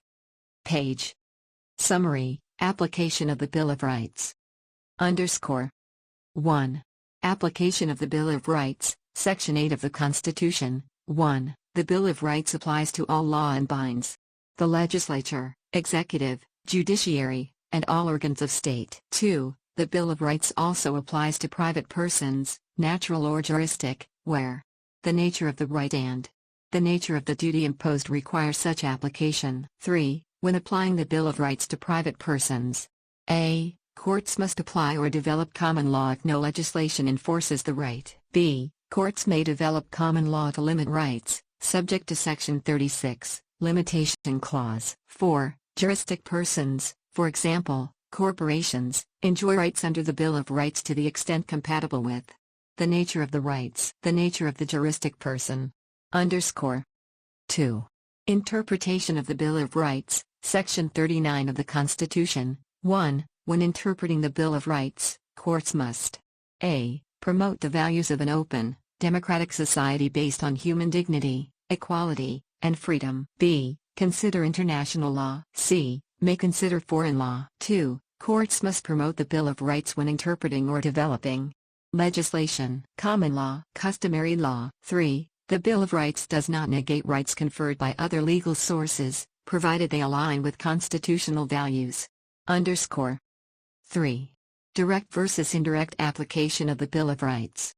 [SPEAKER 1] page. Summary. Application of the Bill of Rights. 1. Application of the Bill of Rights, Section 8 of the Constitution. 1. The Bill of Rights applies to all law and binds the legislature, executive, judiciary, and all organs of state. 2. The Bill of Rights also applies to private persons, natural or juristic, where the nature of the right and the nature of the duty imposed require such application. 3. When applying the Bill of Rights to private persons, a. Courts must apply or develop common law if no legislation enforces the right. B. Courts may develop common law to limit rights, subject to Section 36, Limitation Clause. 4. Juristic persons, for example, corporations, enjoy rights under the Bill of Rights to the extent compatible with the nature of the rights, the nature of the juristic person. 2. Interpretation of the Bill of Rights, Section 39 of the Constitution. 1. When interpreting the Bill of Rights, courts must a. Promote the values of an open, democratic society based on human dignity, equality, and freedom. B. Consider international law. C. May consider foreign law. 2. Courts must promote the Bill of Rights when interpreting or developing legislation, common law, customary law. 3. The Bill of Rights does not negate rights conferred by other legal sources, provided they align with constitutional values. 3. Direct versus indirect application of the Bill of Rights.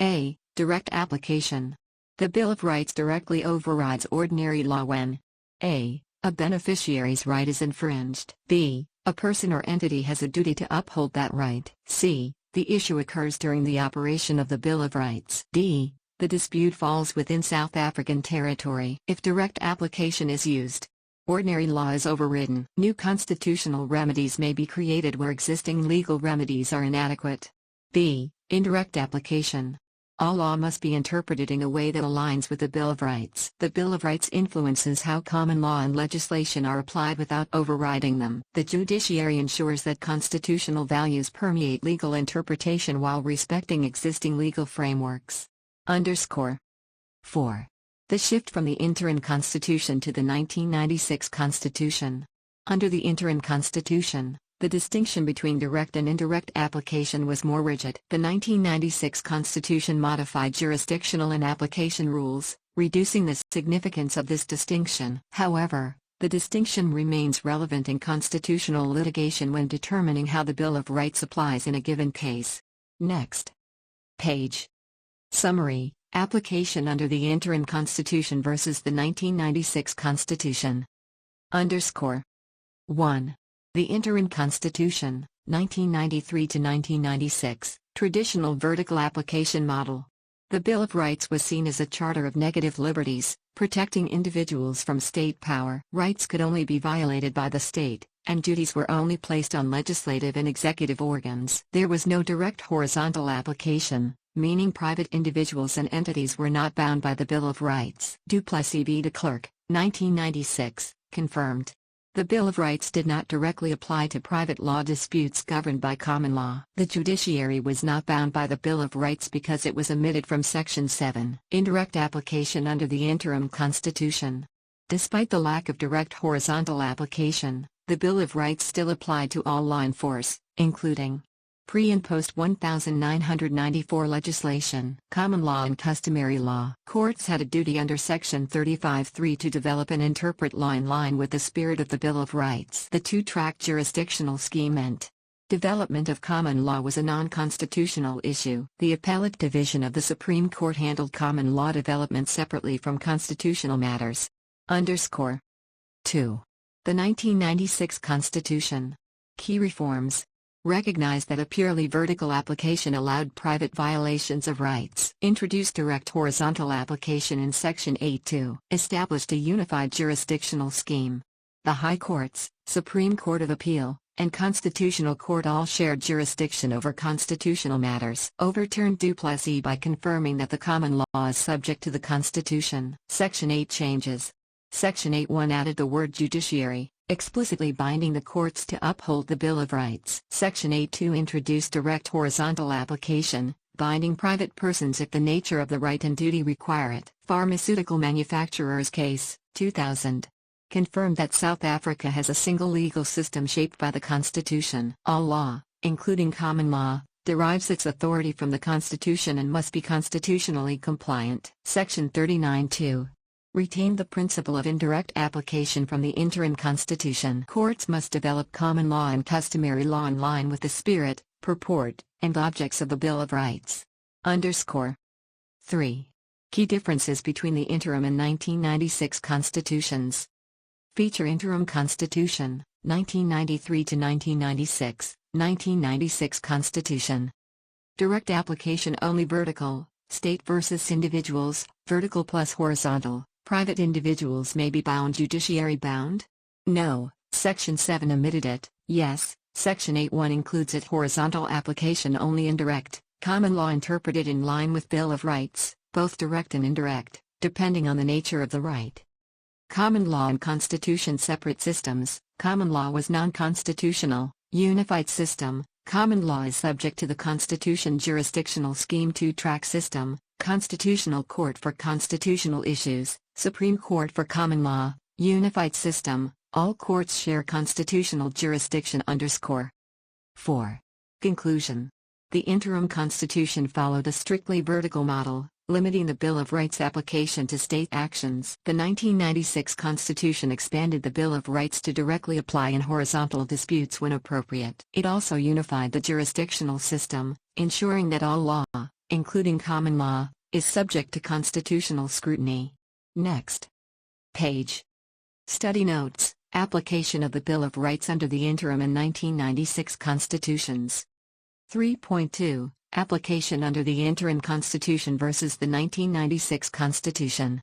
[SPEAKER 1] A. Direct application. The Bill of Rights directly overrides ordinary law when a. A beneficiary's right is infringed. B. A person or entity has a duty to uphold that right. C. The issue occurs during the operation of the Bill of Rights. D. The dispute falls within South African territory. If direct application is used, ordinary law is overridden. New constitutional remedies may be created where existing legal remedies are inadequate. B. Indirect application. All law must be interpreted in a way that aligns with the Bill of Rights. The Bill of Rights influences how common law and legislation are applied without overriding them. The judiciary ensures that constitutional values permeate legal interpretation while respecting existing legal frameworks. 4. The shift from the interim constitution to the 1996 Constitution. Under the interim constitution, the distinction between direct and indirect application was more rigid. The 1996 Constitution modified jurisdictional and application rules, reducing the significance of this distinction. However, the distinction remains relevant in constitutional litigation when determining how the Bill of Rights applies in a given case. Next page. Summary. Application under the interim constitution versus the 1996 Constitution. 1. The interim constitution, 1993 to 1996, traditional vertical application model. The Bill of Rights was seen as a charter of negative liberties, protecting individuals from state power. Rights could only be violated by the state, and duties were only placed on legislative and executive organs. There was no direct horizontal application, meaning private individuals and entities were not bound by the Bill of Rights. Duplessis v. de Klerk, 1996, confirmed. The Bill of Rights did not directly apply to private law disputes governed by common law. The judiciary was not bound by the Bill of Rights because it was omitted from Section 7. Indirect application under the interim constitution. Despite the lack of direct horizontal application, the Bill of Rights still applied to all law in force, including pre- and post-1994 legislation, common law and customary law. Courts had a duty under Section 35(3) to develop and interpret law in line with the spirit of the Bill of Rights. The two-track jurisdictional scheme meant development of common law was a non-constitutional issue. The Appellate Division of the Supreme Court handled common law development separately from constitutional matters. _2. The 1996 Constitution. Key reforms. Recognized that a purely vertical application allowed private violations of rights. Introduced direct horizontal application in Section 8(2). Established a unified jurisdictional scheme. The High Courts, Supreme Court of Appeal, and Constitutional Court all shared jurisdiction over constitutional matters. Overturned du Plessis by confirming that the common law is subject to the Constitution. Section 8 changes. Section 8(1) added the word judiciary, explicitly binding the courts to uphold the Bill of Rights. Section 8(2) introduced direct horizontal application, binding private persons if the nature of the right and duty require it. Pharmaceutical manufacturers case, 2000. Confirmed that South Africa has a single legal system shaped by the Constitution. All law, including common law, derives its authority from the Constitution and must be constitutionally compliant. Section 39(2). Retained the principle of indirect application from the interim constitution. Courts must develop common law and customary law in line with the spirit, purport, and objects of the Bill of Rights. _3. Key differences between the interim and 1996 constitutions. Feature interim constitution, 1993 to 1996, 1996 constitution. Direct application only vertical, state versus individuals, vertical plus horizontal. Private individuals may be bound. Judiciary bound? No, Section 7 omitted it. Yes, Section 8(1) includes it. Horizontal application only indirect, common law interpreted in line with Bill of Rights, both direct and indirect, depending on the nature of the right. Common law and Constitution separate systems. Common law was non-constitutional. Unified system. Common law is subject to the Constitution jurisdictional scheme. Two-track system. Constitutional Court for constitutional issues, Supreme Court for common law, unified system. All courts share constitutional jurisdiction. 4. Conclusion. The interim constitution followed a strictly vertical model, limiting the Bill of Rights application to state actions. The 1996 Constitution expanded the Bill of Rights to directly apply in horizontal disputes when appropriate. It also unified the jurisdictional system, ensuring that all law, including common law, is subject to constitutional scrutiny. Next page. Study notes. Application of the Bill of Rights under the interim and 1996 constitutions. 3.2. Application under the interim constitution versus the 1996 constitution.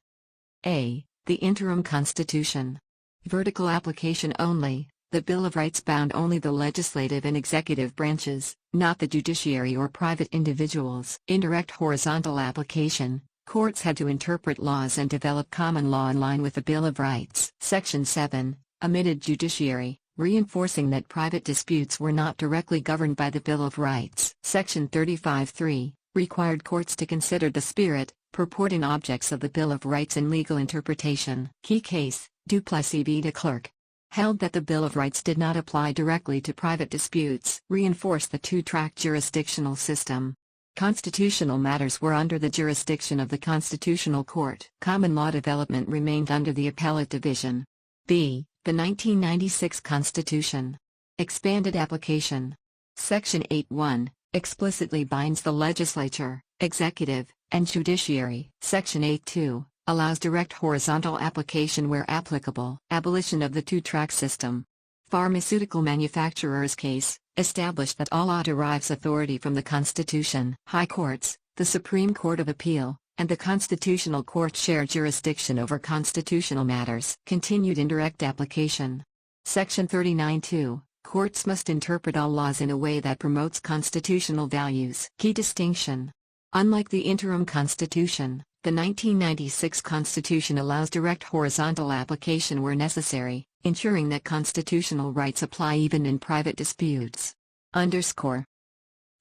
[SPEAKER 1] A. The interim constitution. Vertical application only. The Bill of Rights bound only the legislative and executive branches, not the judiciary or private individuals. Indirect horizontal application. Courts had to interpret laws and develop common law in line with the Bill of Rights. Section 7. Omitted judiciary, reinforcing that private disputes were not directly governed by the Bill of Rights. Section 35(3). Required courts to consider the spirit, purport and objects of the Bill of Rights in legal interpretation. Key case, du Plessis v. de Klerk. Held that the Bill of Rights did not apply directly to private disputes. Reinforced the two-track jurisdictional system. Constitutional matters were under the jurisdiction of the Constitutional Court. Common law development remained under the Appellate Division. B. The 1996 Constitution. Expanded application. Section 8(1) explicitly binds the legislature, executive, and judiciary. Section 8(2) allows direct horizontal application where applicable. Abolition of the two-track system. Pharmaceutical manufacturers case, established that all law derives authority from the Constitution. High courts, the Supreme Court of Appeal, and the Constitutional Court share jurisdiction over constitutional matters. Continued indirect application. Section 39(2), courts must interpret all laws in a way that promotes constitutional values. Key distinction. Unlike the interim constitution, the 1996 Constitution allows direct horizontal application where necessary, ensuring that constitutional rights apply even in private disputes. Underscore.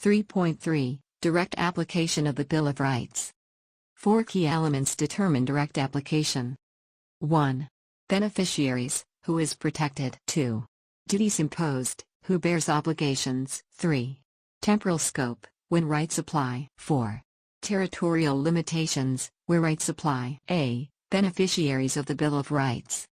[SPEAKER 1] 3.3 Direct application of the Bill of Rights. 4 key elements determine direct application. 1. Beneficiaries, who is protected. 2. Duties imposed, who bears obligations. 3. Temporal scope, when rights apply. 4. Territorial limitations, where rights apply. A. Beneficiaries of the Bill of Rights.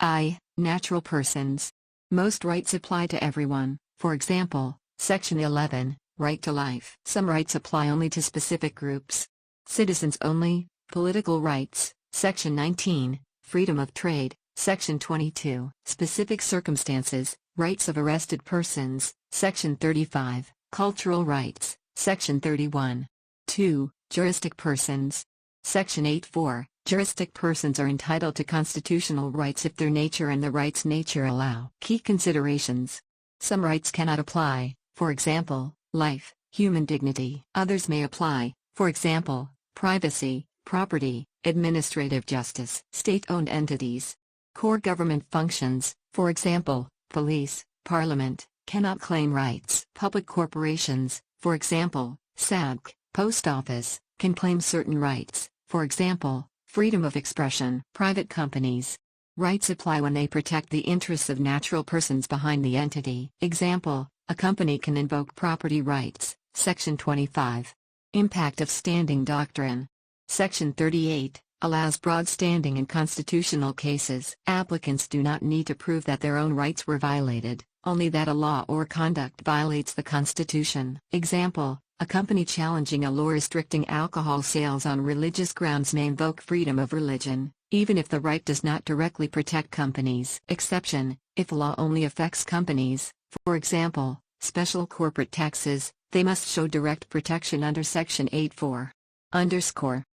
[SPEAKER 1] I. Natural persons. Most rights apply to everyone, for example, Section 11, right to life. Some rights apply only to specific groups. Citizens only, political rights, Section 19, freedom of trade, Section 22. Specific circumstances, rights of arrested persons, Section 35, cultural rights, Section 31. 2. Juristic persons. Section 8.4, juristic persons are entitled to constitutional rights if their nature and the right's nature allow. Key considerations. Some rights cannot apply, for example, life, human dignity. Others may apply, for example, privacy, property, administrative justice. State-owned entities. Core government functions, for example, police, parliament, cannot claim rights. Public corporations, for example, SABC, post office, can claim certain rights, for example, freedom of expression. Private companies. Rights apply when they protect the interests of natural persons behind the entity. Example, a company can invoke property rights, Section 25. Impact of standing doctrine. Section 38 allows broad standing in constitutional cases. Applicants do not need to prove that their own rights were violated, only that a law or conduct violates the Constitution. Example, a company challenging a law restricting alcohol sales on religious grounds may invoke freedom of religion, even if the right does not directly protect companies. Exception, if a law only affects companies, for example, special corporate taxes, they must show direct protection under Section 8.4. Underscore.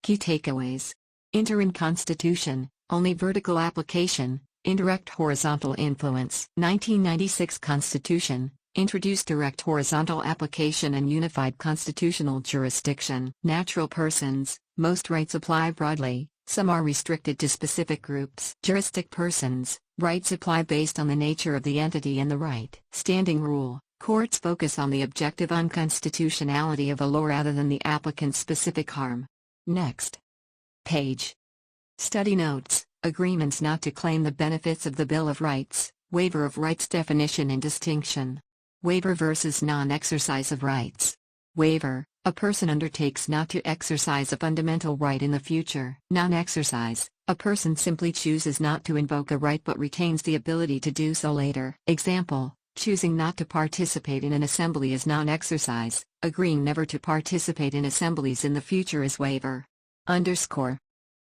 [SPEAKER 1] Key takeaways. Interim Constitution, only vertical application, indirect horizontal influence. 1996 Constitution, introduced direct horizontal application and unified constitutional jurisdiction. Natural persons, most rights apply broadly, some are restricted to specific groups. Juristic persons, rights apply based on the nature of the entity and the right. Standing rule, courts focus on the objective unconstitutionality of a law rather than the applicant's specific harm. Next page. Study notes, agreements not to claim the benefits of the Bill of Rights, waiver of rights definition and distinction. Waiver versus non-exercise of rights. Waiver, a person undertakes not to exercise a fundamental right in the future. Non-exercise, a person simply chooses not to invoke a right but retains the ability to do so later. Example, choosing not to participate in an assembly is non-exercise, agreeing never to participate in assemblies in the future is waiver. Underscore.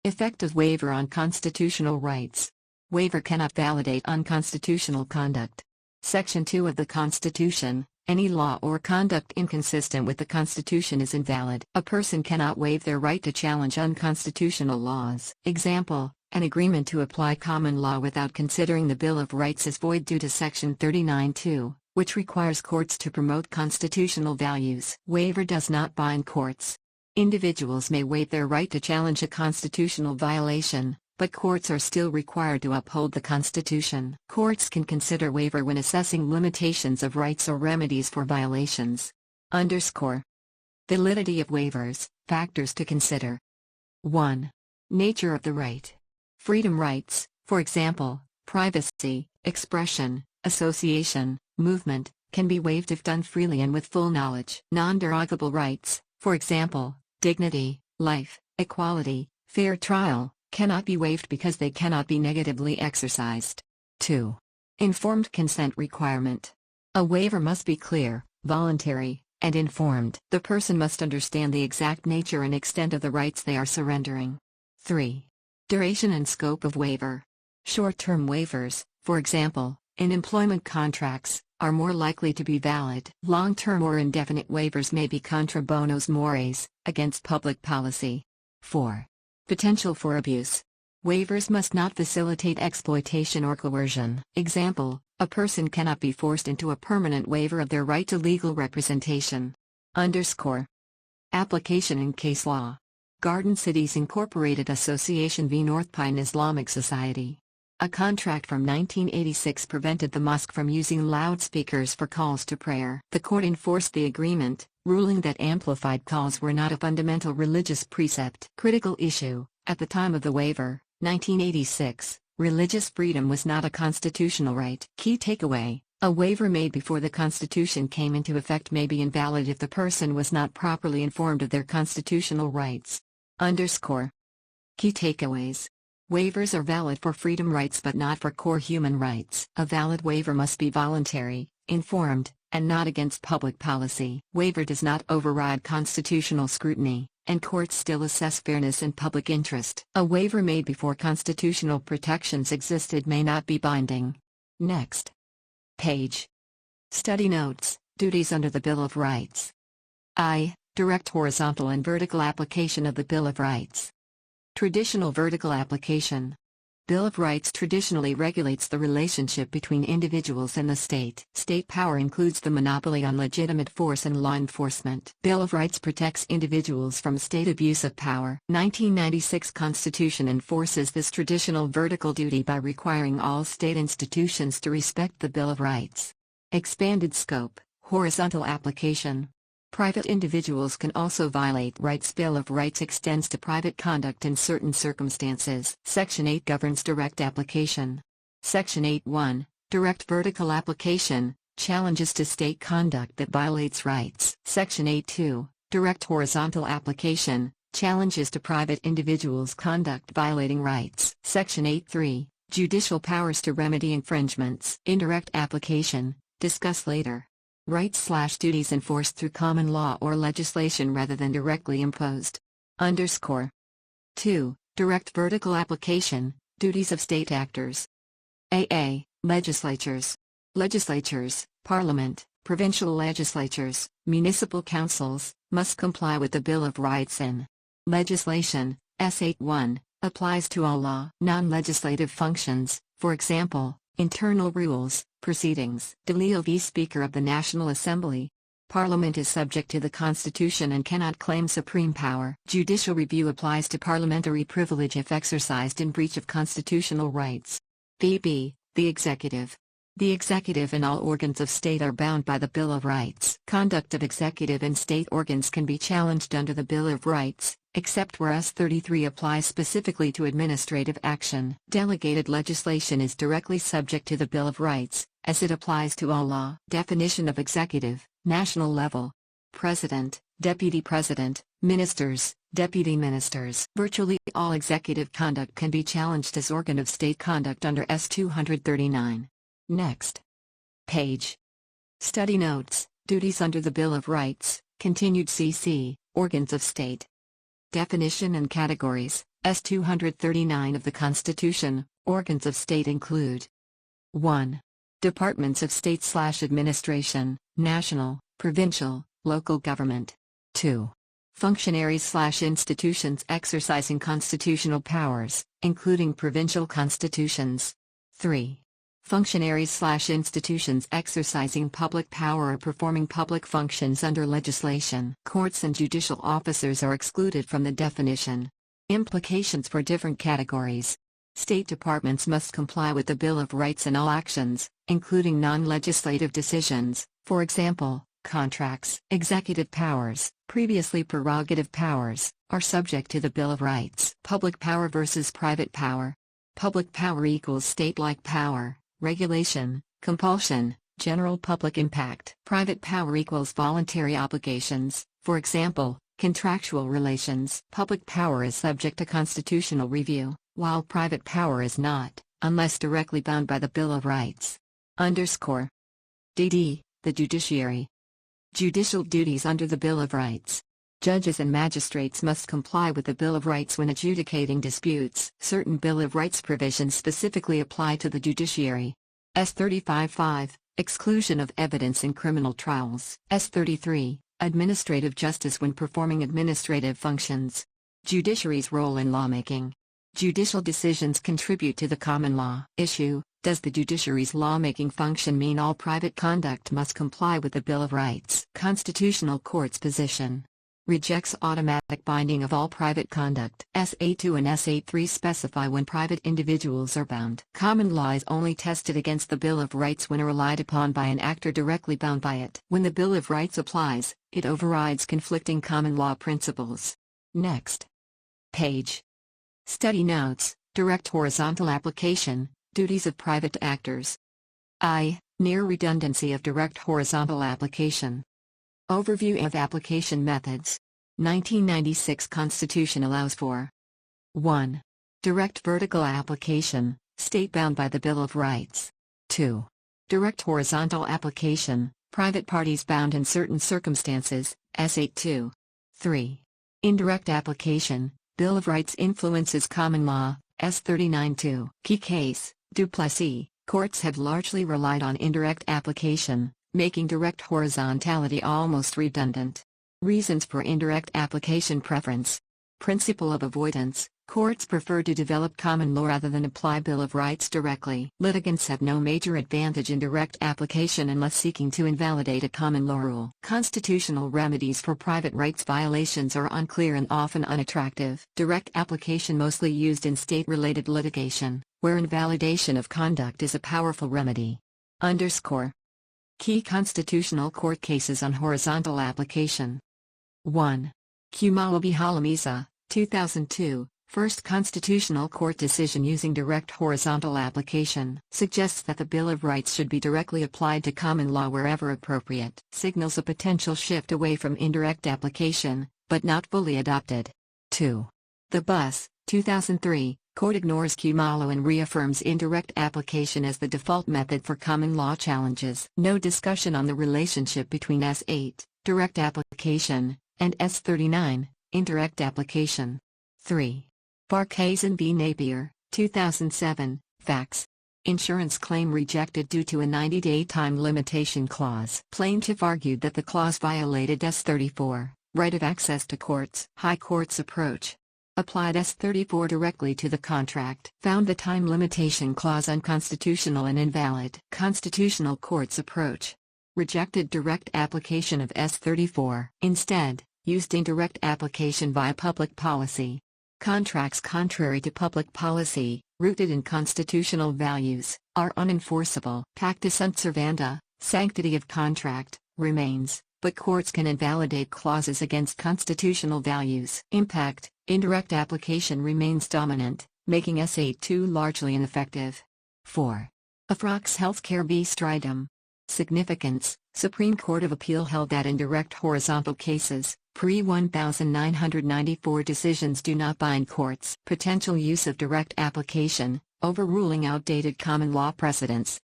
[SPEAKER 1] Effect of waiver on constitutional rights. Waiver cannot validate unconstitutional conduct. Section 2 of the Constitution, any law or conduct inconsistent with the Constitution is invalid. A person cannot waive their right to challenge unconstitutional laws. Example, an agreement to apply common law without considering the Bill of Rights is void due to Section 39(2), which requires courts to promote constitutional values. Waiver does not bind courts. Individuals may waive their right to challenge a constitutional violation, but courts are still required to uphold the Constitution. Courts can consider waiver when assessing limitations of rights or remedies for violations. Underscore. Validity of waivers, factors to consider. 1. Nature of the right. Freedom rights, for example, privacy, expression, association, movement, can be waived if done freely and with full knowledge. Non-derogable rights, for example, dignity, life, equality, fair trial, cannot be waived because they cannot be negatively exercised. 2. Informed consent requirement. A waiver must be clear, voluntary, and informed. The person must understand the exact nature and extent of the rights they are surrendering. 3. Duration and scope of waiver. Short-term waivers, for example, in employment contracts, are more likely to be valid. Long-term or indefinite waivers may be contra bonos mores, against public policy. 4. Potential for abuse. Waivers must not facilitate exploitation or coercion. Example, a person cannot be forced into a permanent waiver of their right to legal representation. Underscore. Application in case law. Garden Cities Incorporated Association v. North Pine Islamic Society. A contract from 1986 prevented the mosque from using loudspeakers for calls to prayer. The court enforced the agreement, ruling that amplified calls were not a fundamental religious precept. Critical issue: at the time of the waiver, 1986, religious freedom was not a constitutional right. Key takeaway: a waiver made before the Constitution came into effect may be invalid if the person was not properly informed of their constitutional rights. Key takeaways: waivers are valid for freedom rights but not for core human rights. A valid waiver must be voluntary, informed, and not against public policy. Waiver does not override constitutional scrutiny, and courts still assess fairness and public interest. A waiver made before constitutional protections existed may not be binding. Next page. Study notes: duties under the Bill of Rights. Direct horizontal and vertical application of the Bill of Rights. Traditional vertical application. Bill of Rights traditionally regulates the relationship between individuals and the state. State power includes the monopoly on legitimate force and law enforcement. Bill of Rights protects individuals from state abuse of power. 1996 Constitution enforces this traditional vertical duty by requiring all state institutions to respect the Bill of Rights. Expanded scope, horizontal application. Private individuals can also violate rights. Bill of Rights extends to private conduct in certain circumstances. Section 8 governs direct application. Section 8(1), direct vertical application, challenges to state conduct that violates rights. Section 8(2), direct horizontal application, challenges to private individuals' conduct violating rights. Section 8(3), judicial powers to remedy infringements. Indirect application, discuss later. Rights/duties enforced through common law or legislation rather than directly imposed. 2. Direct vertical application, duties of state actors. Legislatures. Legislatures, Parliament, provincial legislatures, municipal councils, must comply with the Bill of Rights and legislation, S8(1), applies to all law. Non-legislative functions, for example, internal rules, proceedings. De Leo v. Speaker of the National Assembly. Parliament is subject to the Constitution and cannot claim supreme power. Judicial review applies to parliamentary privilege if exercised in breach of constitutional rights. The Executive. The executive and all organs of state are bound by the Bill of Rights. Conduct of executive and state organs can be challenged under the Bill of Rights, except where S33 applies specifically to administrative action. Delegated legislation is directly subject to the Bill of Rights, as it applies to all law. Definition of executive, national level. President, deputy president, ministers, deputy ministers. Virtually all executive conduct can be challenged as organ of state conduct under S239. Next page. Study notes: duties under the Bill of Rights, continued CC, organs of state. Definition and categories. S239 of the Constitution, organs of state include 1. Departments of state/administration, national, provincial, local government. 2. Functionaries/institutions exercising constitutional powers, including provincial constitutions. 3. Functionaries/institutions exercising public power or performing public functions under legislation. Courts and judicial officers are excluded from the definition. Implications for different categories. State departments must comply with the Bill of Rights in all actions, including non-legislative decisions, for example, contracts. Executive powers, previously prerogative powers, are subject to the Bill of Rights. Public power versus private power. Public power equals state-like power, regulation, compulsion, general public impact. Private power equals voluntary obligations, for example, contractual relations. Public power is subject to constitutional review, while private power is not, unless directly bound by the Bill of Rights. DD, the judiciary. Judicial duties under the Bill of Rights. Judges and magistrates must comply with the Bill of Rights when adjudicating disputes. Certain Bill of Rights provisions specifically apply to the judiciary. S35(5), exclusion of evidence in criminal trials. S33, administrative justice when performing administrative functions. Judiciary's role in lawmaking. Judicial decisions contribute to the common law. Issue: does the judiciary's lawmaking function mean all private conduct must comply with the Bill of Rights? Constitutional Court's position. Rejects automatic binding of all private conduct. SA2 and SA3 specify when private individuals are bound. Common law is only tested against the Bill of Rights when relied upon by an actor directly bound by it. When the Bill of Rights applies, it overrides conflicting common law principles. Next page. Study notes, direct horizontal application, duties of private actors. Near redundancy of direct horizontal application. Overview of application methods. 1996 Constitution allows for 1. Direct vertical application, state bound by the Bill of Rights. 2. Direct horizontal application, private parties bound in certain circumstances, S82. 3. Indirect application, Bill of Rights influences common law, S39-2. Key case, Duplessis. Courts have largely relied on indirect application, making direct horizontality almost redundant. Reasons for indirect application preference. Principle of avoidance. Courts prefer to develop common law rather than apply Bill of Rights directly. Litigants have no major advantage in direct application unless seeking to invalidate a common law rule. Constitutional remedies for private rights violations are unclear and often unattractive. Direct application mostly used in state-related litigation, where invalidation of conduct is a powerful remedy. Key Constitutional Court cases on horizontal application. 1. Khumalo v. Halimiza, 2002, First Constitutional Court decision using direct horizontal application, suggests that the Bill of Rights should be directly applied to common law wherever appropriate. Signals a potential shift away from indirect application, but not fully adopted. 2. The Bus, 2003, Court ignores Khumalo and reaffirms indirect application as the default method for common law challenges. No discussion on the relationship between S8, direct application, and S39, indirect application. 3. Barkhazen v. Napier, 2007, Facts. Insurance claim rejected due to a 90-day time limitation clause. Plaintiff argued that the clause violated S34, right of access to courts. High Court's approach. Applied S34 directly to the contract. Found the time limitation clause unconstitutional and invalid. Constitutional Court's approach. Rejected direct application of S34. Instead, used indirect application via public policy. Contracts contrary to public policy, rooted in constitutional values, are unenforceable. Pacta sunt servanda, sanctity of contract, remains, but courts can invalidate clauses against constitutional values. Impact. Indirect application remains dominant, making S82 largely ineffective. 4. Afrox Healthcare v. Stridham. Significance. Supreme Court of Appeal held that in direct horizontal cases, pre-1994 decisions do not bind courts. Potential use of direct application, overruling outdated common law precedents.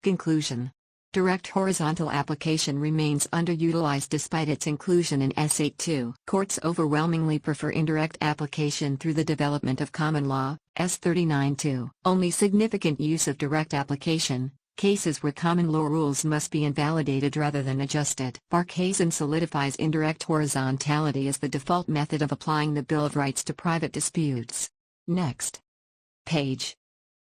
[SPEAKER 1] Conclusion. Direct horizontal application remains underutilized despite its inclusion in S82. Courts overwhelmingly prefer indirect application through the development of common law, S39-2. Only significant use of direct application, cases where common law rules must be invalidated rather than adjusted. Barkhazen solidifies indirect horizontality as the default method of applying the Bill of Rights to private disputes. Next page.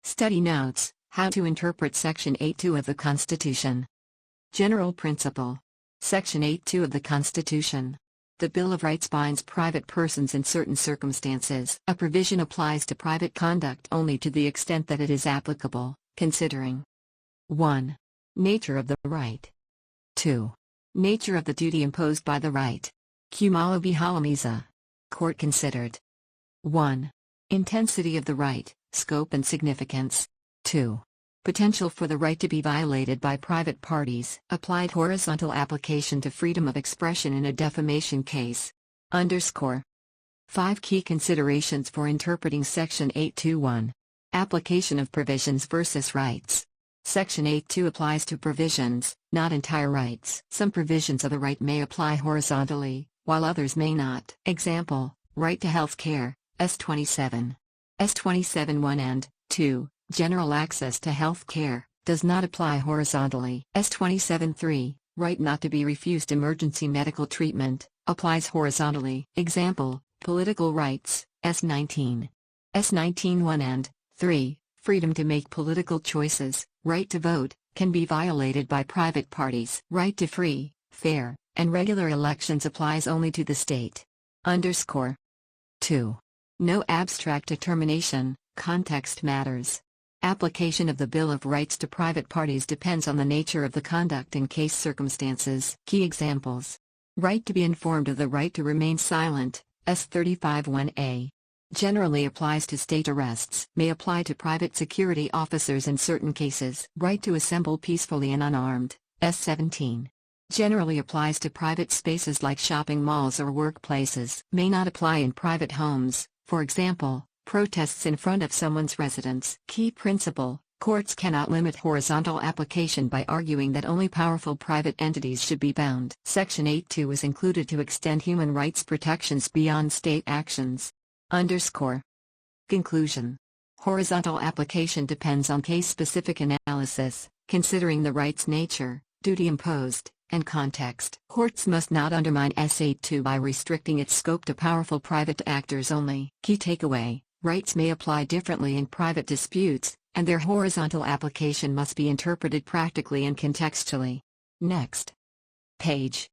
[SPEAKER 1] Study notes. How to interpret Section 8.2 of the Constitution. General principle. Section 8.2 of the Constitution. The Bill of Rights binds private persons in certain circumstances. A provision applies to private conduct only to the extent that it is applicable, considering 1. Nature of the right. 2. Nature of the duty imposed by the right. Khumalo v. Halimiza. Court considered 1. Intensity of the right, scope and significance. 2. Potential for the right to be violated by private parties. Applied horizontal application to freedom of expression in a defamation case. 5 key considerations for interpreting Section 8.2.1. Application of provisions versus rights. Section 8.2 applies to provisions, not entire rights. Some provisions of the right may apply horizontally, while others may not. Example, right to health care, S27. S27-1 and 2. General access to health care, does not apply horizontally. S27-3, right not to be refused emergency medical treatment, applies horizontally. Example, political rights, S19. S19-1 and 3, freedom to make political choices, right to vote, can be violated by private parties. Right to free, fair, and regular elections applies only to the state. Underscore. 2. No abstract determination, context matters. Application of the Bill of Rights to private parties depends on the nature of the conduct and case circumstances. Key examples. Right to be informed of the right to remain silent, S35(1)(a). Generally applies to state arrests. May apply to private security officers in certain cases. Right to assemble peacefully and unarmed, S17. Generally applies to private spaces like shopping malls or workplaces. May not apply in private homes, for example, protests in front of someone's residence. Key principle: courts cannot limit horizontal application by arguing that only powerful private entities should be bound. Section 8(2) is included to extend human rights protections beyond state actions. Underscore. Conclusion. Horizontal application depends on case-specific analysis, considering the right's nature, duty imposed, and context. Courts must not undermine S8(2) by restricting its scope to powerful private actors only. Key takeaway: rights may apply differently in private disputes, and their horizontal application must be interpreted practically and contextually. Next page.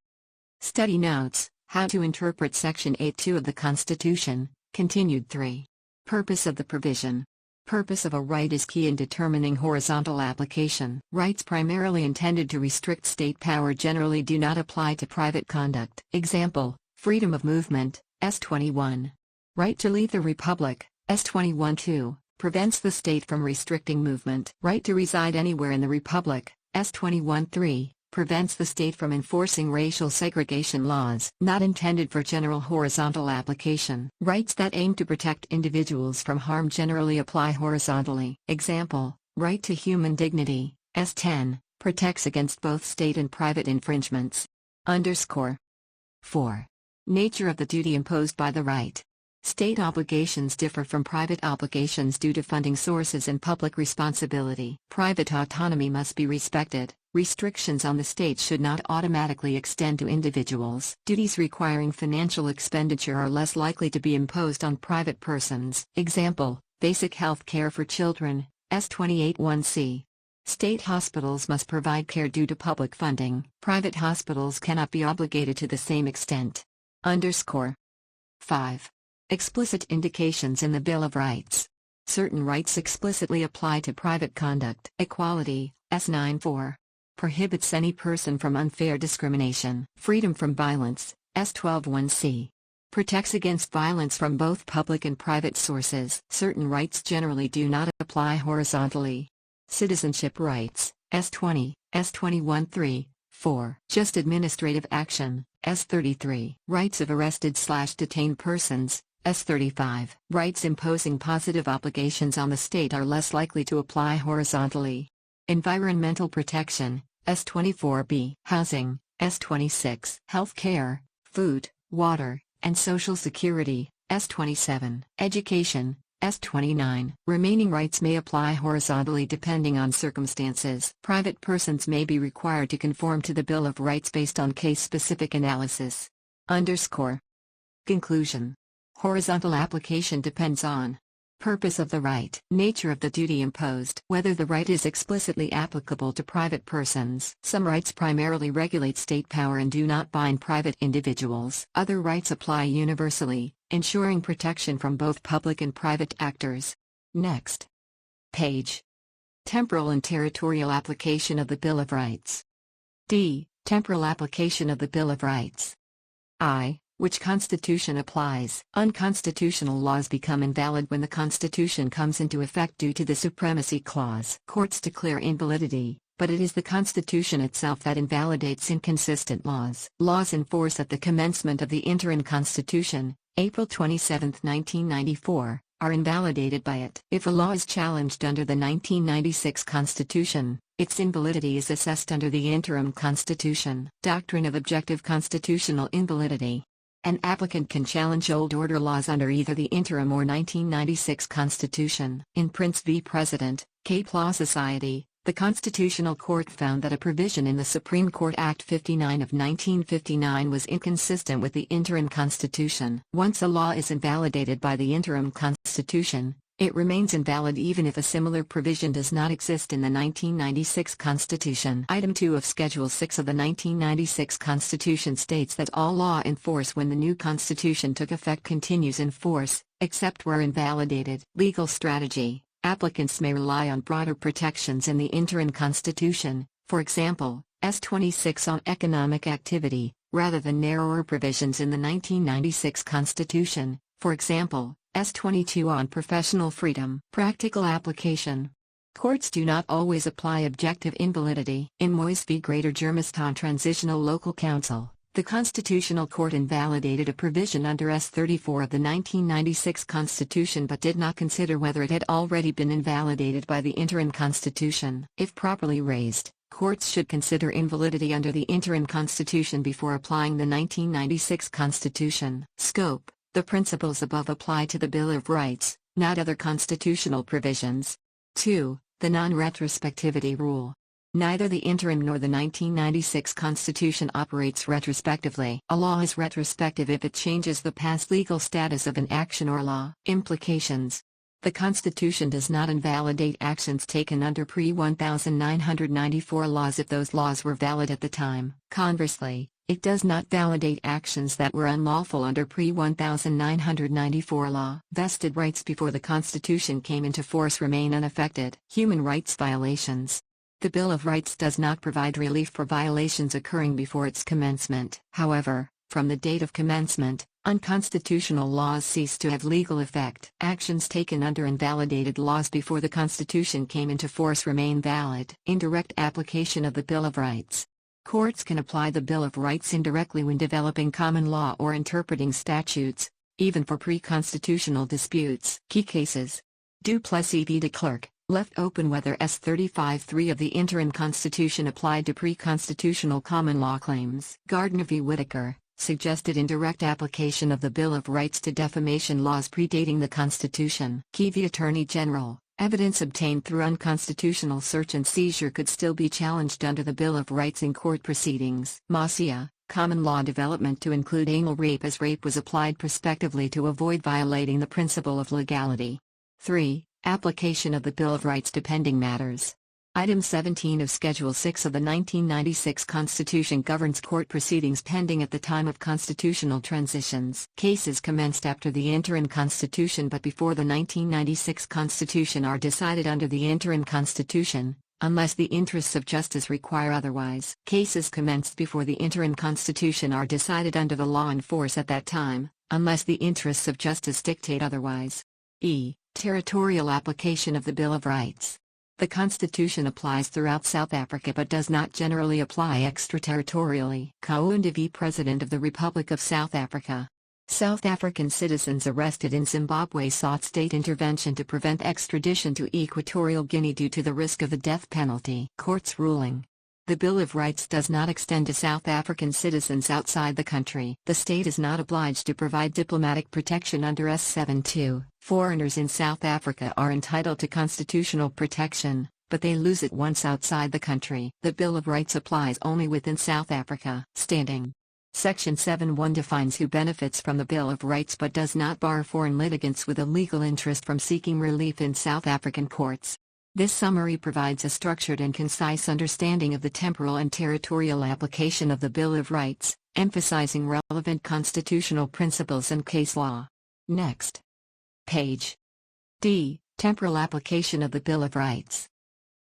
[SPEAKER 1] Study notes: How to interpret Section 8(2) of the Constitution, continued 3. Purpose of the provision. Purpose of a right is key in determining horizontal application. Rights primarily intended to restrict state power generally do not apply to private conduct. Example: freedom of movement, S21. Right to leave the Republic, S21(2), prevents the state from restricting movement. Right to reside anywhere in the Republic, S21(3), prevents the state from enforcing racial segregation laws. Not intended for general horizontal application. Rights that aim to protect individuals from harm generally apply horizontally. Example: right to human dignity, S10, protects against both state and private infringements. Underscore. 4. Nature of the duty imposed by the right. State obligations differ from private obligations due to funding sources and public responsibility. Private autonomy must be respected. Restrictions on the state should not automatically extend to individuals. Duties requiring financial expenditure are less likely to be imposed on private persons. Example: basic health care for children, S28(1)(c). State hospitals must provide care due to public funding. Private hospitals cannot be obligated to the same extent. Underscore. 5. Explicit indications in the Bill of Rights. Certain rights explicitly apply to private conduct. Equality, S9(4). Prohibits any person from unfair discrimination. Freedom from violence, S12(1)(c). Protects against violence from both public and private sources. Certain rights generally do not apply horizontally. Citizenship rights, S20, S21(3), 4. Just administrative action, S33. Rights of arrested/detained persons, S35. Rights imposing positive obligations on the state are less likely to apply horizontally. Environmental protection, S24(b). Housing, S26. Health care, food, water, and social security, S27. Education, S29. Remaining rights may apply horizontally depending on circumstances. Private persons may be required to conform to the Bill of Rights based on case-specific analysis. Underscore. Conclusion. Horizontal application depends on purpose of the right, nature of the duty imposed, whether the right is explicitly applicable to private persons. Some rights primarily regulate state power and do not bind private individuals. Other rights apply universally, ensuring protection from both public and private actors. Next page. Temporal and territorial application of the Bill of Rights. D. Temporal application of the Bill of Rights. I. Which Constitution applies? Unconstitutional laws become invalid when the Constitution comes into effect due to the Supremacy Clause. Courts declare invalidity, but it is the Constitution itself that invalidates inconsistent laws. Laws in force at the commencement of the interim Constitution, April 27, 1994, are invalidated by it. If a law is challenged under the 1996 Constitution, its invalidity is assessed under the interim Constitution. Doctrine of objective constitutional invalidity. An applicant can challenge old order laws under either the interim or 1996 Constitution. In Prince v. President, Cape Law Society, the Constitutional Court found that a provision in the Supreme Court Act 59 of 1959 was inconsistent with the interim Constitution. Once a law is invalidated by the interim Constitution, It remains invalid even if a similar provision does not exist in the 1996 Constitution. Item 2 of Schedule 6 of the 1996 Constitution states that all law in force when the new Constitution took effect continues in force, except where invalidated. Legal strategy. Applicants may rely on broader protections in the interim Constitution, for example, S-26 on economic activity, rather than narrower provisions in the 1996 Constitution, for example, S-22 on professional freedom. Practical application. Courts do not always apply objective invalidity. In Moyes v. Greater Germiston Transitional Local Council, the Constitutional Court invalidated a provision under S-34 of the 1996 Constitution but did not consider whether it had already been invalidated by the interim Constitution. If properly raised, courts should consider invalidity under the interim Constitution before applying the 1996 Constitution. Scope. The principles above apply to the Bill of Rights, not other constitutional provisions. 2. The non-retrospectivity rule. Neither the interim nor the 1996 Constitution operates retrospectively. A law is retrospective if it changes the past legal status of an action or law. Implications. The Constitution does not invalidate actions taken under pre-1994 laws if those laws were valid at the time. Conversely, it does not validate actions that were unlawful under pre-1994 law. Vested rights before the Constitution came into force remain unaffected. Human rights violations. The Bill of Rights does not provide relief for violations occurring before its commencement. However, from the date of commencement, unconstitutional laws cease to have legal effect. Actions taken under invalidated laws before the Constitution came into force remain valid. Indirect application of the Bill of Rights. Courts can apply the Bill of Rights indirectly when developing common law or interpreting statutes, even for pre-constitutional disputes. Key cases. Duplessis v. de Klerk, left open whether S-35(3) of the interim Constitution applied to pre-constitutional common law claims. Gardner v. Whitaker, suggested indirect application of the Bill of Rights to defamation laws predating the Constitution. Key v. Attorney General. Evidence obtained through unconstitutional search and seizure could still be challenged under the Bill of Rights in court proceedings. Masia, common law development to include anal rape as rape was applied prospectively to avoid violating the principle of legality. 3. Application of the Bill of Rights to pending matters. Item 17 of Schedule 6 of the 1996 Constitution governs court proceedings pending at the time of constitutional transitions. Cases commenced after the interim Constitution but before the 1996 Constitution are decided under the interim Constitution, unless the interests of justice require otherwise. Cases commenced before the interim Constitution are decided under the law in force at that time, unless the interests of justice dictate otherwise. Territorial application of the Bill of Rights. The Constitution applies throughout South Africa but does not generally apply extraterritorially. Kaunda v. President of the Republic of South Africa. South African citizens arrested in Zimbabwe sought state intervention to prevent extradition to Equatorial Guinea due to the risk of the death penalty. Court's ruling. The Bill of Rights does not extend to South African citizens outside the country. The state is not obliged to provide diplomatic protection under S-72. Foreigners in South Africa are entitled to constitutional protection, but they lose it once outside the country. The Bill of Rights applies only within South Africa. Standing. Section 7(1) defines who benefits from the Bill of Rights but does not bar foreign litigants with a legal interest from seeking relief in South African courts. This summary provides a structured and concise understanding of the temporal and territorial application of the Bill of Rights, emphasizing relevant constitutional principles and case law. Next. Page. D. Temporal application of the Bill of Rights.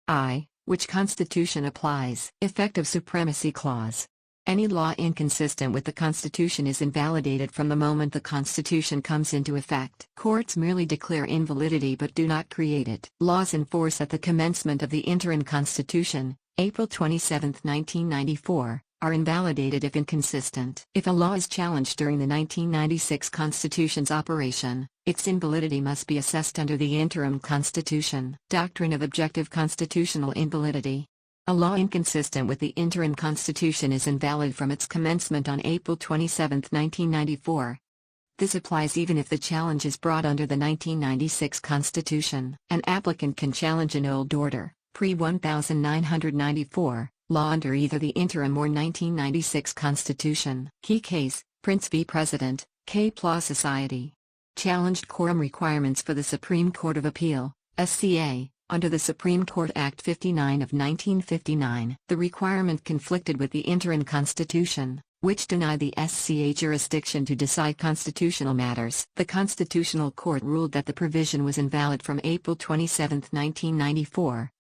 [SPEAKER 1] I. Which Constitution applies? Effective Supremacy Clause. Any law inconsistent with the Constitution is invalidated from the moment the Constitution comes into effect. Courts merely declare invalidity but do not create it. Laws in force at the commencement of the interim Constitution, April 27, 1994, are invalidated if inconsistent. If a law is challenged during the 1996 Constitution's operation, its invalidity must be assessed under the interim Constitution. Doctrine of objective constitutional invalidity. A law inconsistent with the interim Constitution is invalid from its commencement on April 27, 1994. This applies even if the challenge is brought under the 1996 Constitution. An applicant can challenge an old order, pre-1994, law under either the interim or 1996 Constitution. Key case, Prince v. President, K. Plaw Society. Challenged quorum requirements for the Supreme Court of Appeal, SCA, under the Supreme Court Act 59 of 1959. The requirement conflicted with the interim constitution, which denied the SCA jurisdiction to decide constitutional matters. The Constitutional Court ruled that the provision was invalid from April 27, 1994.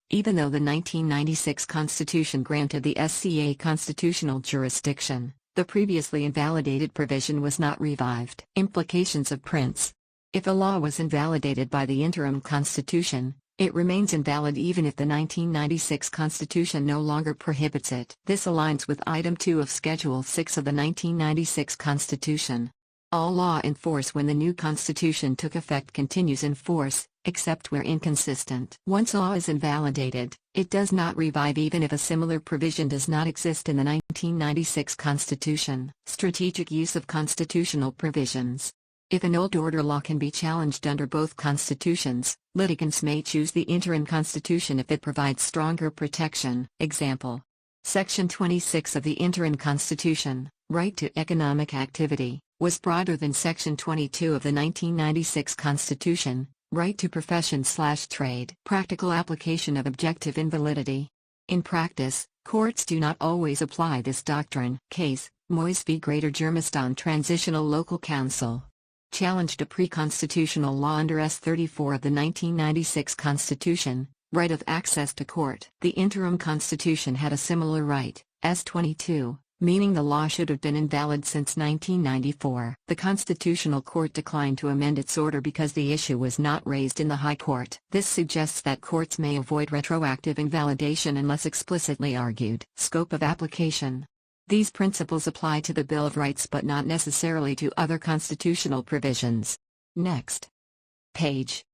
[SPEAKER 1] Even though the 1996 Constitution granted the SCA constitutional jurisdiction, the previously invalidated provision was not revived. Implications of Prince. If a law was invalidated by the interim constitution, it remains invalid even if the 1996 Constitution no longer prohibits it. This aligns with Item 2 of Schedule 6 of the 1996 Constitution. All law in force when the new Constitution took effect continues in force, except where inconsistent. Once law is invalidated, it does not revive even if a similar provision does not exist in the 1996 Constitution. Strategic use of constitutional provisions. If an old order law can be challenged under both constitutions, litigants may choose the interim constitution if it provides stronger protection. Example: Section 26 of the interim constitution, right to economic activity, was broader than Section 22 of the 1996 Constitution, right to profession/trade. Practical application of objective invalidity. In practice, courts do not always apply this doctrine. Case: Moyes v. Greater Germiston Transitional Local Council. Challenged a pre-constitutional law under S34 of the 1996 Constitution, right of access to court. The interim constitution had a similar right, S22, meaning the law should have been invalid since 1994. The Constitutional Court declined to amend its order because the issue was not raised in the High Court. This suggests that courts may avoid retroactive invalidation unless explicitly argued. Scope of application. These principles apply to the Bill of Rights but not necessarily to other constitutional provisions. Next. Page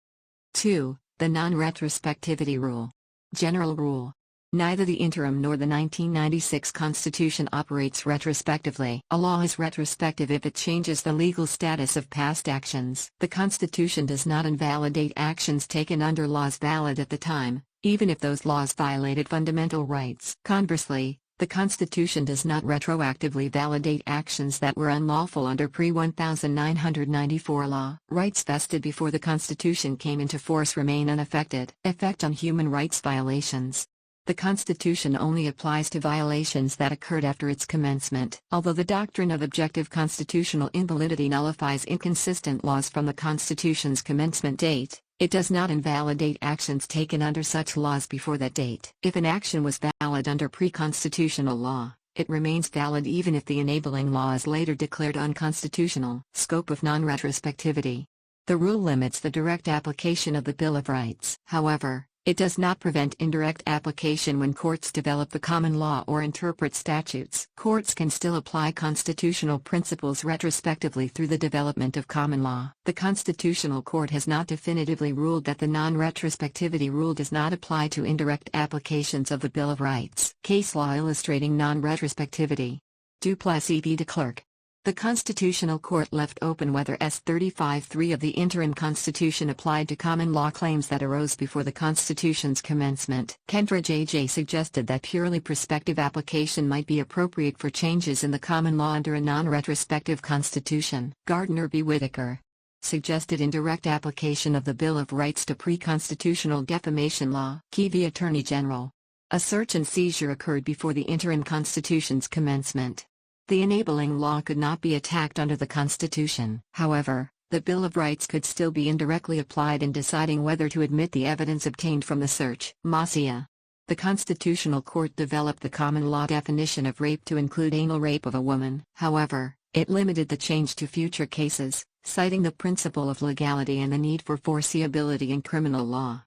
[SPEAKER 1] 2. The non-retrospectivity rule. General rule. Neither the interim nor the 1996 Constitution operates retrospectively. A law is retrospective if it changes the legal status of past actions. The Constitution does not invalidate actions taken under laws valid at the time, even if those laws violated fundamental rights. Conversely, the Constitution does not retroactively validate actions that were unlawful under pre-1994 law. Rights vested before the Constitution came into force remain unaffected. Effect on human rights violations. The Constitution only applies to violations that occurred after its commencement. Although the doctrine of objective constitutional invalidity nullifies inconsistent laws from the Constitution's commencement date, it does not invalidate actions taken under such laws before that date. If an action was valid under pre-constitutional law, it remains valid even if the enabling law is later declared unconstitutional. Scope of non-retrospectivity. The rule limits the direct application of the Bill of Rights. However, it does not prevent indirect application when courts develop the common law or interpret statutes. Courts can still apply constitutional principles retrospectively through the development of common law. The Constitutional Court has not definitively ruled that the non-retrospectivity rule does not apply to indirect applications of the Bill of Rights. Case law illustrating non-retrospectivity. Duplessis v. de Klerk. The Constitutional Court left open whether S35(3) of the interim Constitution applied to common law claims that arose before the Constitution's commencement. Kentridge A.J. suggested that purely prospective application might be appropriate for changes in the common law under a non-retrospective Constitution. Gardner v. Whitaker suggested indirect application of the Bill of Rights to pre-constitutional defamation law. Key v. Attorney General. A search and seizure occurred before the interim Constitution's commencement. The enabling law could not be attacked under the Constitution. However, the Bill of Rights could still be indirectly applied in deciding whether to admit the evidence obtained from the search. Masia. The Constitutional Court developed the common law definition of rape to include anal rape of a woman. However, it limited the change to future cases, citing the principle of legality and the need for foreseeability in criminal law.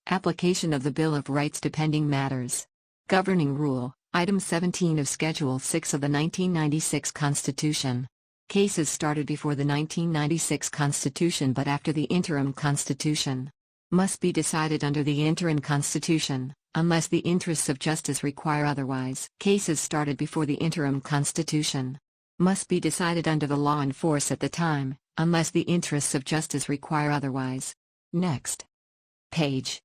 [SPEAKER 1] Application of the Bill of Rights to pending matters. Governing Rule. Item 17 of Schedule 6 of the 1996 Constitution. Cases started before the 1996 Constitution but after the interim Constitution must be decided under the interim Constitution, unless the interests of justice require otherwise. Cases started before the interim Constitution must be decided under the law in force at the time, unless the interests of justice require otherwise. Next. Page.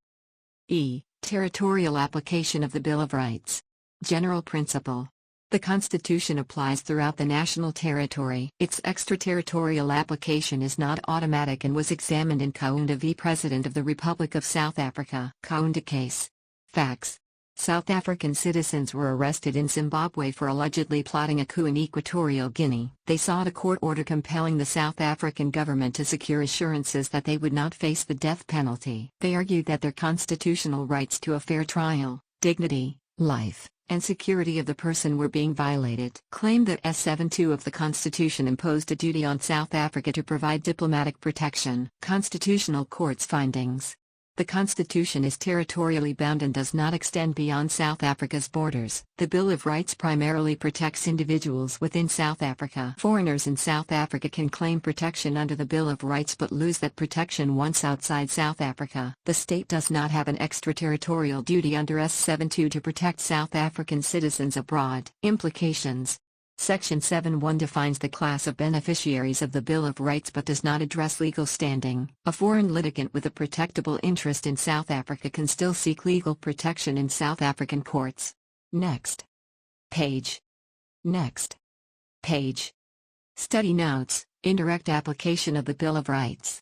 [SPEAKER 1] E. Territorial application of the Bill of Rights. General principle. The Constitution applies throughout the national territory. Its extraterritorial application is not automatic and was examined in Kaunda v. President of the Republic of South Africa. Kaunda case. Facts. South African citizens were arrested in Zimbabwe for allegedly plotting a coup in Equatorial Guinea. They sought a court order compelling the South African government to secure assurances that they would not face the death penalty. They argued that their constitutional rights to a fair trial, dignity, life, and security of the person were being violated. Claimed that S72 of the Constitution imposed a duty on South Africa to provide diplomatic protection. Constitutional Court's findings. The Constitution is territorially bound and does not extend beyond South Africa's borders. The Bill of Rights primarily protects individuals within South Africa. Foreigners in South Africa can claim protection under the Bill of Rights but lose that protection once outside South Africa. The state does not have an extraterritorial duty under S72 to protect South African citizens abroad. Implications. Section 7(1) defines the class of beneficiaries of the Bill of Rights but does not address legal standing. A foreign litigant with a protectable interest in South Africa can still seek legal protection in South African courts. Next page. Next page. Study notes, indirect application of the Bill of Rights.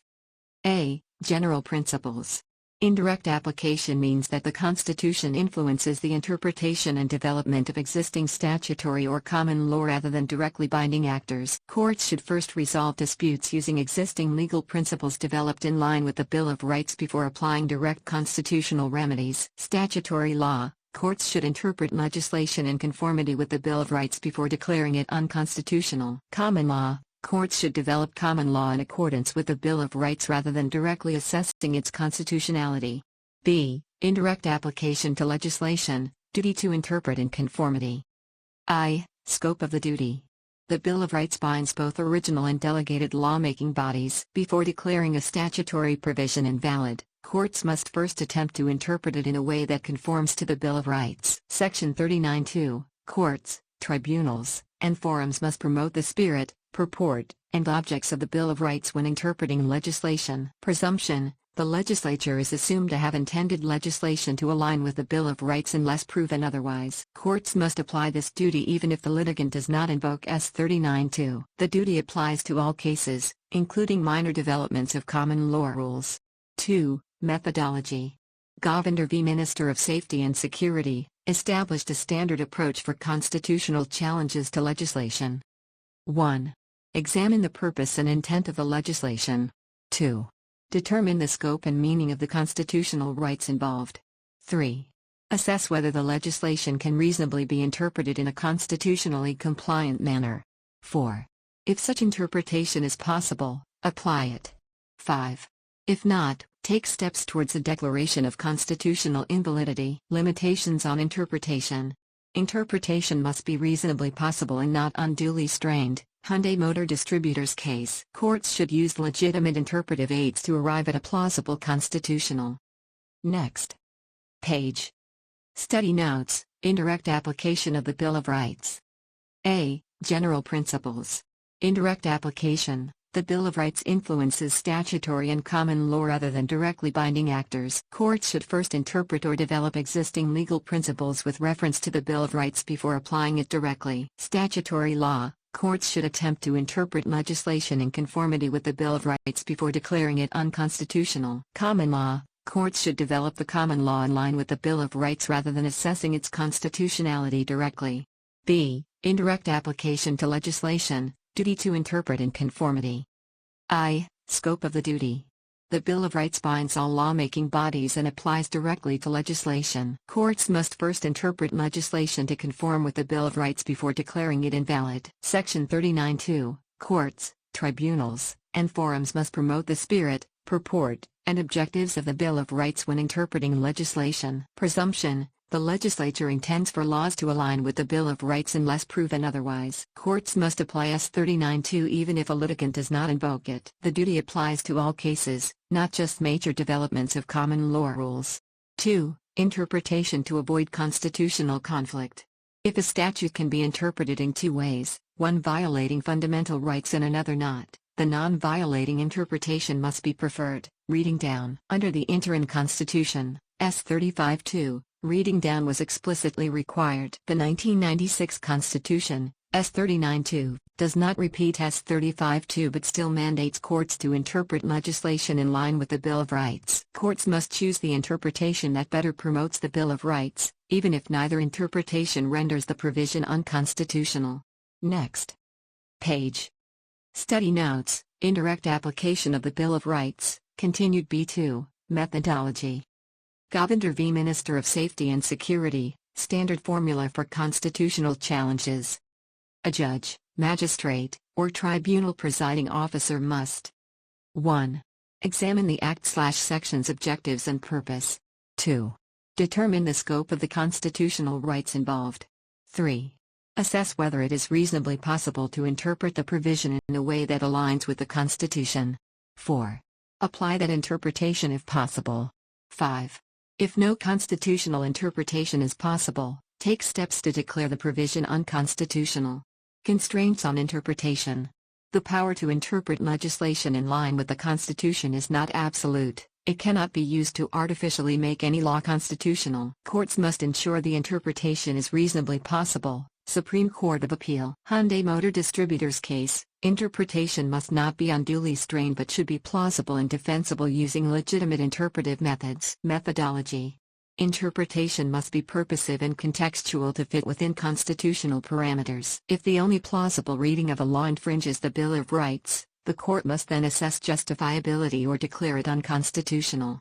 [SPEAKER 1] A. General principles. Indirect application means that the Constitution influences the interpretation and development of existing statutory or common law rather than directly binding actors. Courts should first resolve disputes using existing legal principles developed in line with the Bill of Rights before applying direct constitutional remedies. Statutory law. Courts should interpret legislation in conformity with the Bill of Rights before declaring it unconstitutional. Common law. Courts should develop common law in accordance with the Bill of Rights rather than directly assessing its constitutionality. B. Indirect application to legislation, duty to interpret in conformity. I. Scope of the duty. The Bill of Rights binds both original and delegated lawmaking bodies. Before declaring a statutory provision invalid, courts must first attempt to interpret it in a way that conforms to the Bill of Rights. Section 39(2). Courts, tribunals, and forums must promote the spirit, purport, and objects of the Bill of Rights when interpreting legislation. Presumption. The legislature is assumed to have intended legislation to align with the Bill of Rights unless proven otherwise. Courts must apply this duty even if the litigant does not invoke S39(2). The duty applies to all cases, including minor developments of common law rules. 2. Methodology. Govender v. Minister of Safety and Security, established a standard approach for constitutional challenges to legislation. 1. Examine the purpose and intent of the legislation. 2. Determine the scope and meaning of the constitutional rights involved. 3. Assess whether the legislation can reasonably be interpreted in a constitutionally compliant manner. 4. If such interpretation is possible, apply it. 5. If not, take steps towards a declaration of constitutional invalidity. Limitations on interpretation. Interpretation must be reasonably possible and not unduly strained. Hyundai Motor Distributors case. Courts should use legitimate interpretive aids to arrive at a plausible constitutional. Next page. Study notes, indirect application of the Bill of Rights. A. General principles. Indirect application. The Bill of Rights influences statutory and common law rather than directly binding actors. Courts should first interpret or develop existing legal principles with reference to the Bill of Rights before applying it directly. Statutory law. Courts should attempt to interpret legislation in conformity with the Bill of Rights before declaring it unconstitutional. Common law. Courts should develop the common law in line with the Bill of Rights rather than assessing its constitutionality directly. B. Indirect application to legislation, duty to interpret in conformity. I. Scope of the duty. The Bill of Rights binds all lawmaking bodies and applies directly to legislation. Courts must first interpret legislation to conform with the Bill of Rights before declaring it invalid. Section 39(2). Courts, tribunals, and forums must promote the spirit, purport, and objectives of the Bill of Rights when interpreting legislation. Presumption. The legislature intends for laws to align with the Bill of Rights unless proven otherwise. Courts must apply S39(2) even if a litigant does not invoke it. The duty applies to all cases, not just major developments of common law rules. 2. Interpretation to avoid constitutional conflict. If a statute can be interpreted in two ways, one violating fundamental rights and another not, the non-violating interpretation must be preferred. Reading down. Under the Interim Constitution, S35(2), Reading down was explicitly required. The 1996 Constitution, S39-2, does not repeat S35-2 but still mandates courts to interpret legislation in line with the Bill of Rights. Courts must choose the interpretation that better promotes the Bill of Rights, even if neither interpretation renders the provision unconstitutional. Next page. Study Notes, Indirect Application of the Bill of Rights, Continued B2, Methodology. Govinder v. Minister of Safety and Security, Standard Formula for Constitutional Challenges. A judge, magistrate, or tribunal presiding officer must 1. Examine the Act/Section's objectives and purpose. 2. Determine the scope of the constitutional rights involved. 3. Assess whether it is reasonably possible to interpret the provision in a way that aligns with the Constitution. 4. Apply that interpretation if possible. 5. If no constitutional interpretation is possible, take steps to declare the provision unconstitutional. Constraints on interpretation. The power to interpret legislation in line with the Constitution is not absolute. It cannot be used to artificially make any law constitutional. Courts must ensure the interpretation is reasonably possible. Supreme Court of Appeal. Hyundai Motor Distributors case, interpretation must not be unduly strained but should be plausible and defensible using legitimate interpretive methods. Methodology. Interpretation must be purposive and contextual to fit within constitutional parameters. If the only plausible reading of a law infringes the Bill of Rights, the court must then assess justifiability or declare it unconstitutional.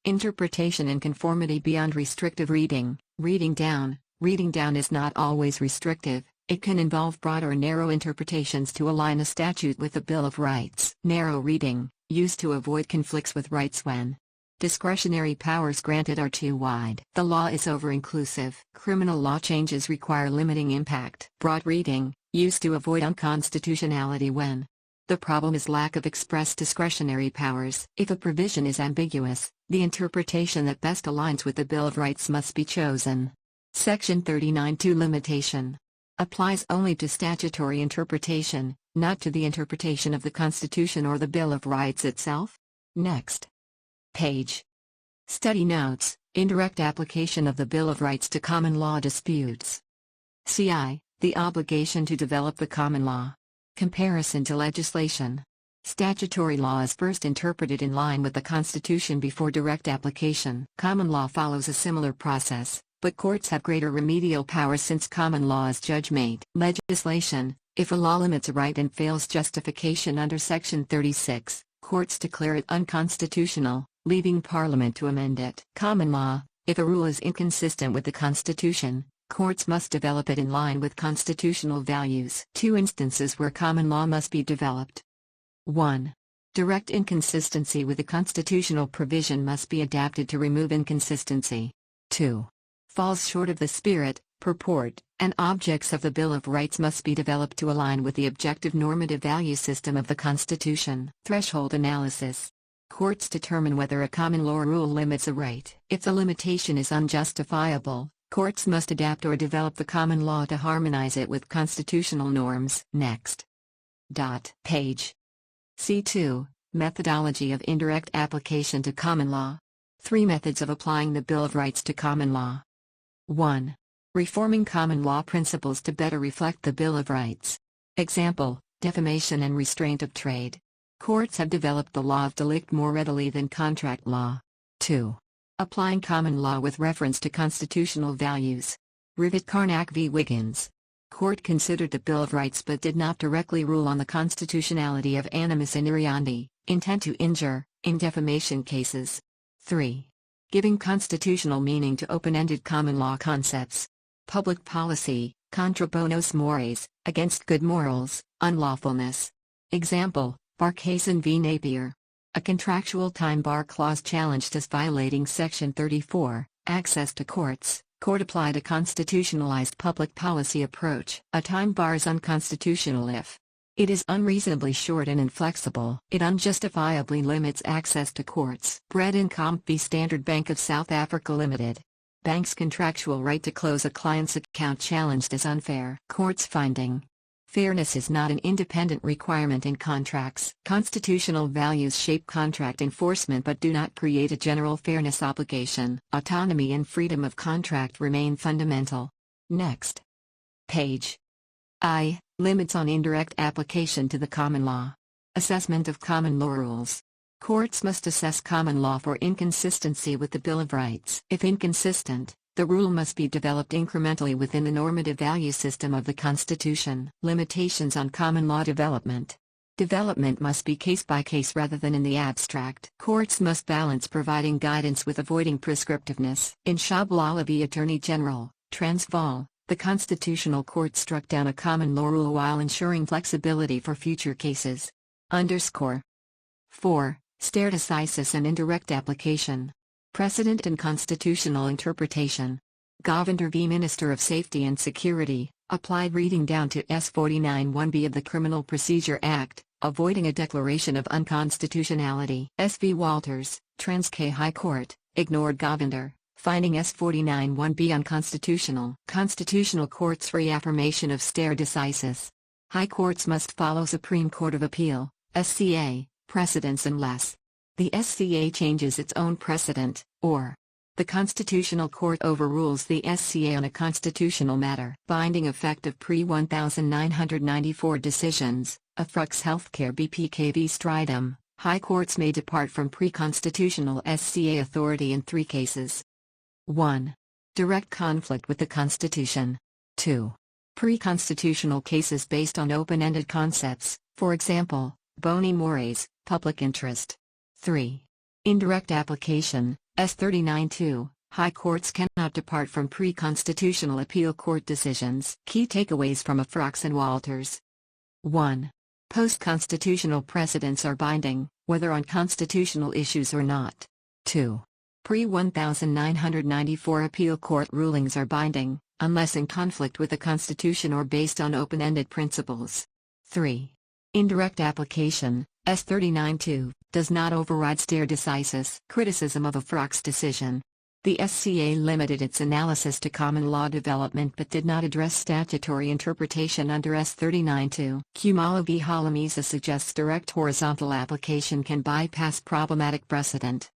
[SPEAKER 1] Interpretation in conformity beyond restrictive reading. Reading down. Reading down is not always restrictive. It can involve broad or narrow interpretations to align a statute with the Bill of Rights. Narrow reading, used to avoid conflicts with rights when discretionary powers granted are too wide. The law is over-inclusive. Criminal law changes require limiting impact. Broad reading, used to avoid unconstitutionality when the problem is lack of express discretionary powers. If a provision is ambiguous, the interpretation that best aligns with the Bill of Rights must be chosen. Section 39(2) limitation applies only to statutory interpretation, not to the interpretation of the Constitution or the Bill of Rights itself. Next page. Study Notes, Indirect Application of the Bill of Rights to Common Law Disputes. CI, the obligation to develop the common law. Comparison to legislation. Statutory law is first interpreted in line with the Constitution before direct application. Common law follows a similar process, but courts have greater remedial powers since common law is judge-made. Legislation. If a law limits a right and fails justification under Section 36, courts declare it unconstitutional, leaving Parliament to amend it. Common law. If a rule is inconsistent with the Constitution, courts must develop it in line with constitutional values. Two instances where common law must be developed. 1. Direct inconsistency with a constitutional provision must be adapted to remove inconsistency. 2. Falls short of the spirit, purport, and objects of the Bill of Rights must be developed to align with the objective normative value system of the Constitution. Threshold analysis. Courts determine whether a common law rule limits a right. If the limitation is unjustifiable, courts must adapt or develop the common law to harmonize it with constitutional norms. Next page. C2, Methodology of Indirect Application to Common Law. 3 methods of applying the Bill of Rights to common law. 1. Reforming common law principles to better reflect the Bill of Rights. Example, defamation and restraint of trade. Courts have developed the law of delict more readily than contract law. 2. Applying common law with reference to constitutional values. Rivet Carnac v. Wiggins. Court considered the Bill of Rights but did not directly rule on the constitutionality of animus inuriandi, intent to injure, in defamation cases. 3. Giving constitutional meaning to open-ended common law concepts. Public policy, contra bonos mores, against good morals, unlawfulness. Example, Barcason v. Napier. A contractual time bar clause challenged as violating Section 34, access to courts. Court applied a constitutionalized public policy approach. A time bar is unconstitutional if it is unreasonably short and inflexible. It unjustifiably limits access to courts. Bread and Comp v. Standard Bank of South Africa Limited. Bank's contractual right to close a client's account challenged as unfair. Court's finding. Fairness is not an independent requirement in contracts. Constitutional values shape contract enforcement but do not create a general fairness obligation. Autonomy and freedom of contract remain fundamental. Next page. I. Limits on indirect application to the common law. Assessment of common law rules. Courts must assess common law for inconsistency with the Bill of Rights. If inconsistent, the rule must be developed incrementally within the normative value system of the Constitution. Limitations on common law development. Development must be case by case rather than in the abstract. Courts must balance providing guidance with avoiding prescriptiveness. In Shabalala v. Attorney General, Transvaal, the Constitutional Court struck down a common law rule while ensuring flexibility for future cases. _ 4. Stare decisis and indirect application. Precedent and constitutional interpretation. Govender v. Minister of Safety and Security, applied reading down to S49(1)B of the Criminal Procedure Act, avoiding a declaration of unconstitutionality. S. v. Walters, Transkei High Court, ignored Govender, finding S49(1)B unconstitutional. Constitutional Court's reaffirmation of stare decisis. High courts must follow Supreme Court of Appeal, SCA, precedents unless the SCA changes its own precedent, or the Constitutional Court overrules the SCA on a constitutional matter. Binding effect of pre-1994 decisions, Afrux Healthcare BPK v. Stridham, high courts may depart from pre-constitutional SCA authority in 3 cases. 1. Direct conflict with the Constitution. 2. Pre-constitutional cases based on open-ended concepts, for example, boni mores, public interest. 3. Indirect application, S39(2), high courts cannot depart from pre-constitutional appeal court decisions. Key takeaways from Afrux and Walters. 1. Post-constitutional precedents are binding, whether on constitutional issues or not. 2. Pre-1994 appeal court rulings are binding, unless in conflict with the Constitution or based on open-ended principles. 3. Indirect application, S39(2), does not override stare decisis. Criticism of Afrux decision. The SCA limited its analysis to common law development but did not address statutory interpretation under S39(2). Kumalo v. Halamisa suggests direct horizontal application can bypass problematic precedent.